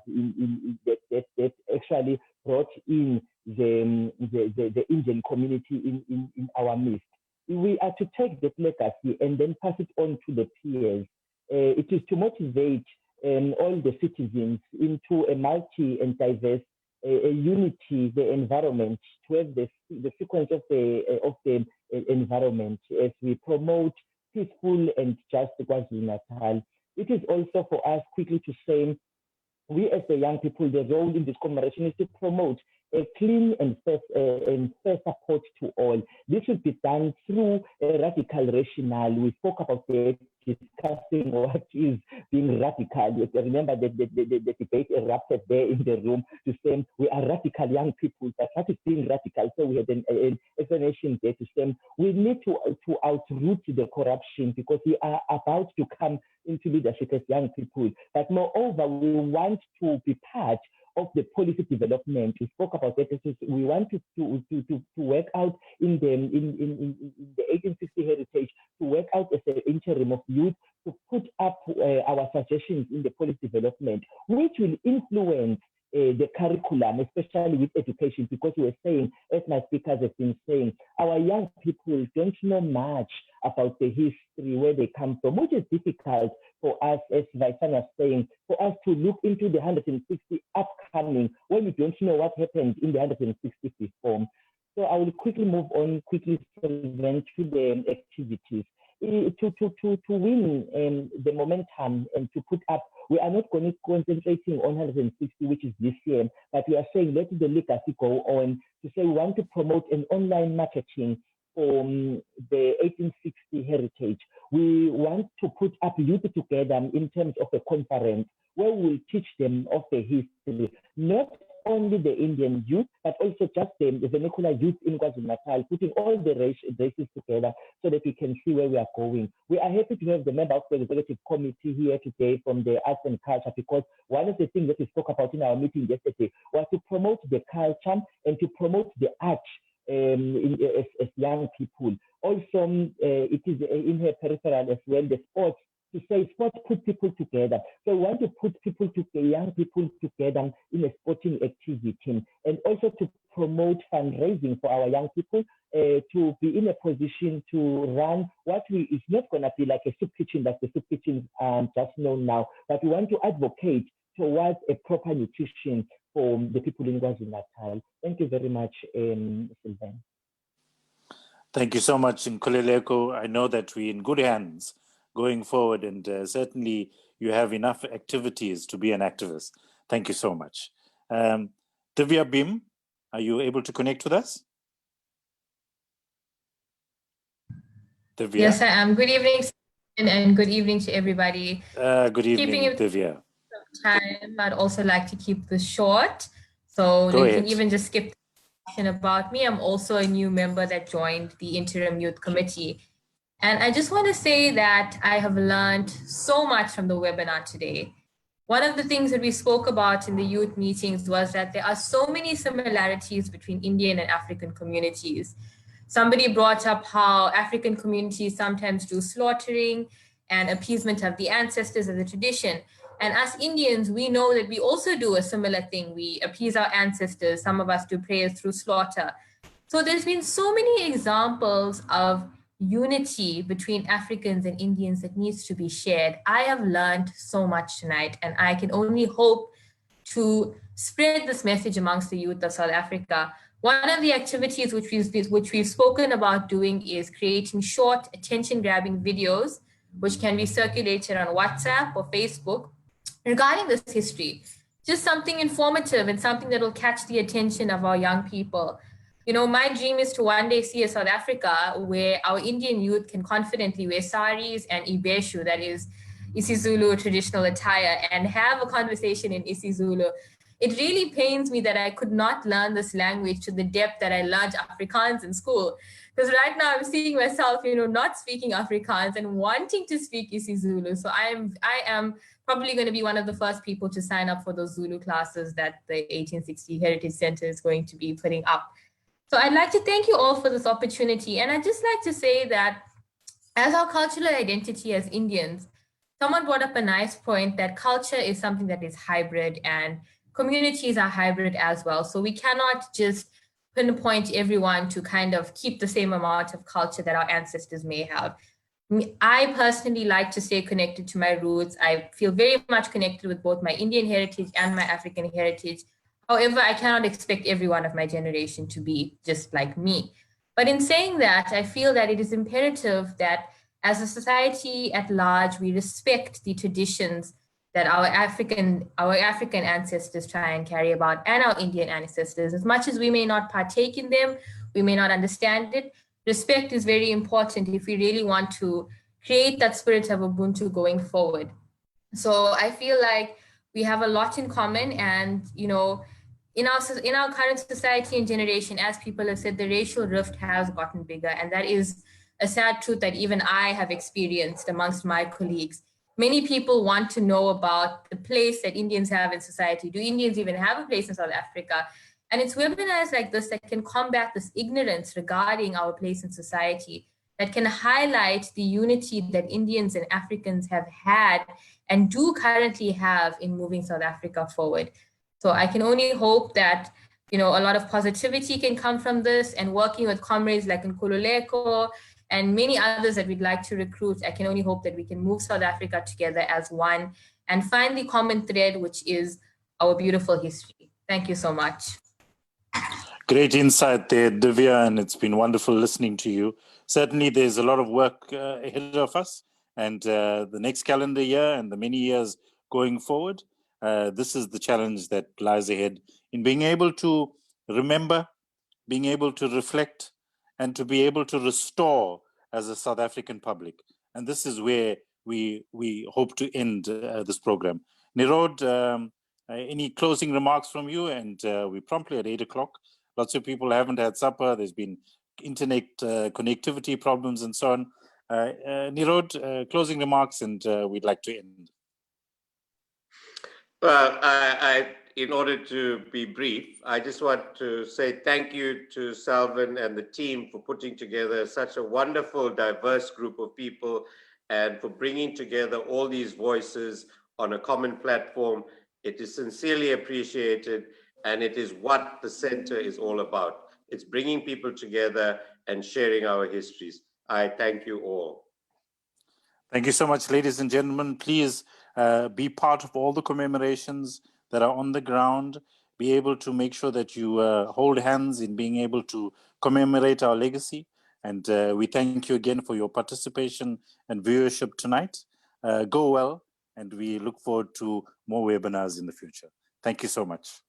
Speaker 19: that actually brought in the Indian community in our midst. We are to take that legacy and then pass it on to the peers. It is to motivate all the citizens into a multi and diverse a unity, the environment, to have the sequence of the environment as we promote peaceful and just KwaZulu-Natal. It is also for us quickly to say, we as the young people, the role in this commemoration is to promote a clean and fair support to all. This should be done through a radical rationale. We spoke about that, discussing what is being radical. Remember that the debate erupted there in the room to say we are radical young people, but what is being radical? So we had an explanation there to say we need to outroot the corruption, because we are about to come into leadership as young people. But moreover, we want to be part of the policy development. We spoke about that. We want to work out in the 1860 Heritage, to work out as an interim of youth, to put up our suggestions in the policy development, which will influence the curriculum, especially with education, because we were saying, as my speakers have been saying, our young people don't know much about the history, where they come from, which is difficult for us, as Visan was saying, for us to look into the 160 upcoming when we don't know what happened in the 160 before. So I will quickly move on to the activities. To win the momentum and to put up, we are not going to concentrating on 160, which is this year, but we are saying let the legacy go on, to say we want to promote an online marketing for the 1860 heritage. We want to put up youth together in terms of a conference where we'll teach them of the history, not only the Indian youth, but also just the vernacular youth in KwaZulu-Natal, putting all the races together so that we can see where we are going. We are happy to have the member of the executive committee here today from the arts and culture, because one of the things that we spoke about in our meeting yesterday was to promote the culture and to promote the art as young people. Also, it is in her peripheral as well, the sports, to say sport puts people together. So we want to put people together, young people together in a sporting activity, and also to promote fundraising for our young people to be in a position to run what is not going to be like a soup kitchen, like the soup kitchen just known now, but we want to advocate towards a proper nutrition for the people in KwaZulu-Natal. Thank you very much, Sylvain.
Speaker 1: Thank you so much, Nkululeko. I know that we're in good hands going forward, and certainly you have enough activities to be an activist. Thank you so much. Divya Bim, are you able to connect with us? Divya?
Speaker 20: Yes, I am. Good evening, and good evening to everybody.
Speaker 1: Good evening,
Speaker 20: Keeping it
Speaker 1: Divya.
Speaker 20: time, I'd also like to keep this short. So
Speaker 1: Go
Speaker 20: you
Speaker 1: ahead.
Speaker 20: can even just skip the question about me. I'm also a new member that joined the Interim Youth Committee. And I just want to say that I have learned so much from the webinar today. One of the things that we spoke about in the youth meetings was that there are so many similarities between Indian and African communities. Somebody brought up how African communities sometimes do slaughtering and appeasement of the ancestors as a tradition. And us Indians, we know that we also do a similar thing. We appease our ancestors. Some of us do prayers through slaughter. So there's been so many examples of unity between Africans and Indians that needs to be shared. I have learned so much tonight, and I can only hope to spread this message amongst the youth of South Africa. One of the activities which we've spoken about doing is creating short attention-grabbing videos, which can be circulated on WhatsApp or Facebook regarding this history. Just something informative and something that will catch the attention of our young people. You know, my dream is to one day see a South Africa where our Indian youth can confidently wear saris and ibeshu, that is isiZulu traditional attire, and have a conversation in isiZulu. It really pains me that I could not learn this language to the depth that I learned Afrikaans in school. Because right now I'm seeing myself, you know, not speaking Afrikaans and wanting to speak isiZulu. So I am probably going to be one of the first people to sign up for those Zulu classes that the 1860 Heritage Center is going to be putting up. So I'd like to thank you all for this opportunity. And I'd just like to say that as our cultural identity as Indians, someone brought up a nice point that culture is something that is hybrid and communities are hybrid as well. So we cannot just pinpoint everyone to kind of keep the same amount of culture that our ancestors may have. I personally like to stay connected to my roots. I feel very much connected with both my Indian heritage and my African heritage. However, I cannot expect everyone of my generation to be just like me. But in saying that, I feel that it is imperative that as a society at large, we respect the traditions that our African ancestors try and carry about, and our Indian ancestors. As much as we may not partake in them, we may not understand it, respect is very important if we really want to create that spirit of Ubuntu going forward. So I feel like we have a lot in common, and you know, in our current society and generation, as people have said, the racial rift has gotten bigger, and that is a sad truth that even I have experienced amongst my colleagues. Many people want to know about the place that Indians have in society. Do Indians even have a place in South Africa? And it's webinars like this that can combat this ignorance regarding our place in society, that can highlight the unity that Indians and Africans have had and do currently have in moving South Africa forward. So I can only hope that, you know, a lot of positivity can come from this, and working with comrades like Nkululeko and many others that we'd like to recruit, I can only hope that we can move South Africa together as one and find the common thread, which is our beautiful history. Thank you so much.
Speaker 1: Great insight there, Divya, and it's been wonderful listening to you. Certainly, there's a lot of work ahead of us, and the next calendar year and the many years going forward, this is the challenge that lies ahead in being able to remember, being able to reflect, and to be able to restore as a South African public. And this is where we hope to end this program. Nirod, any closing remarks from you? And we're promptly at 8 o'clock. Lots of people haven't had supper. There's been internet connectivity problems and so on. Nirod, closing remarks, and we'd like to end.
Speaker 2: Well, in order to be brief, I just want to say thank you to Selvin and the team for putting together such a wonderful, diverse group of people and for bringing together all these voices on a common platform. It is sincerely appreciated, and it is what the center is all about. It's bringing people together and sharing our histories. I thank you all.
Speaker 1: Thank you so much, ladies and gentlemen. Please be part of all the commemorations that are on the ground. Be able to make sure that you hold hands in being able to commemorate our legacy. And we thank you again for your participation and viewership tonight. Go well, and we look forward to more webinars in the future. Thank you so much.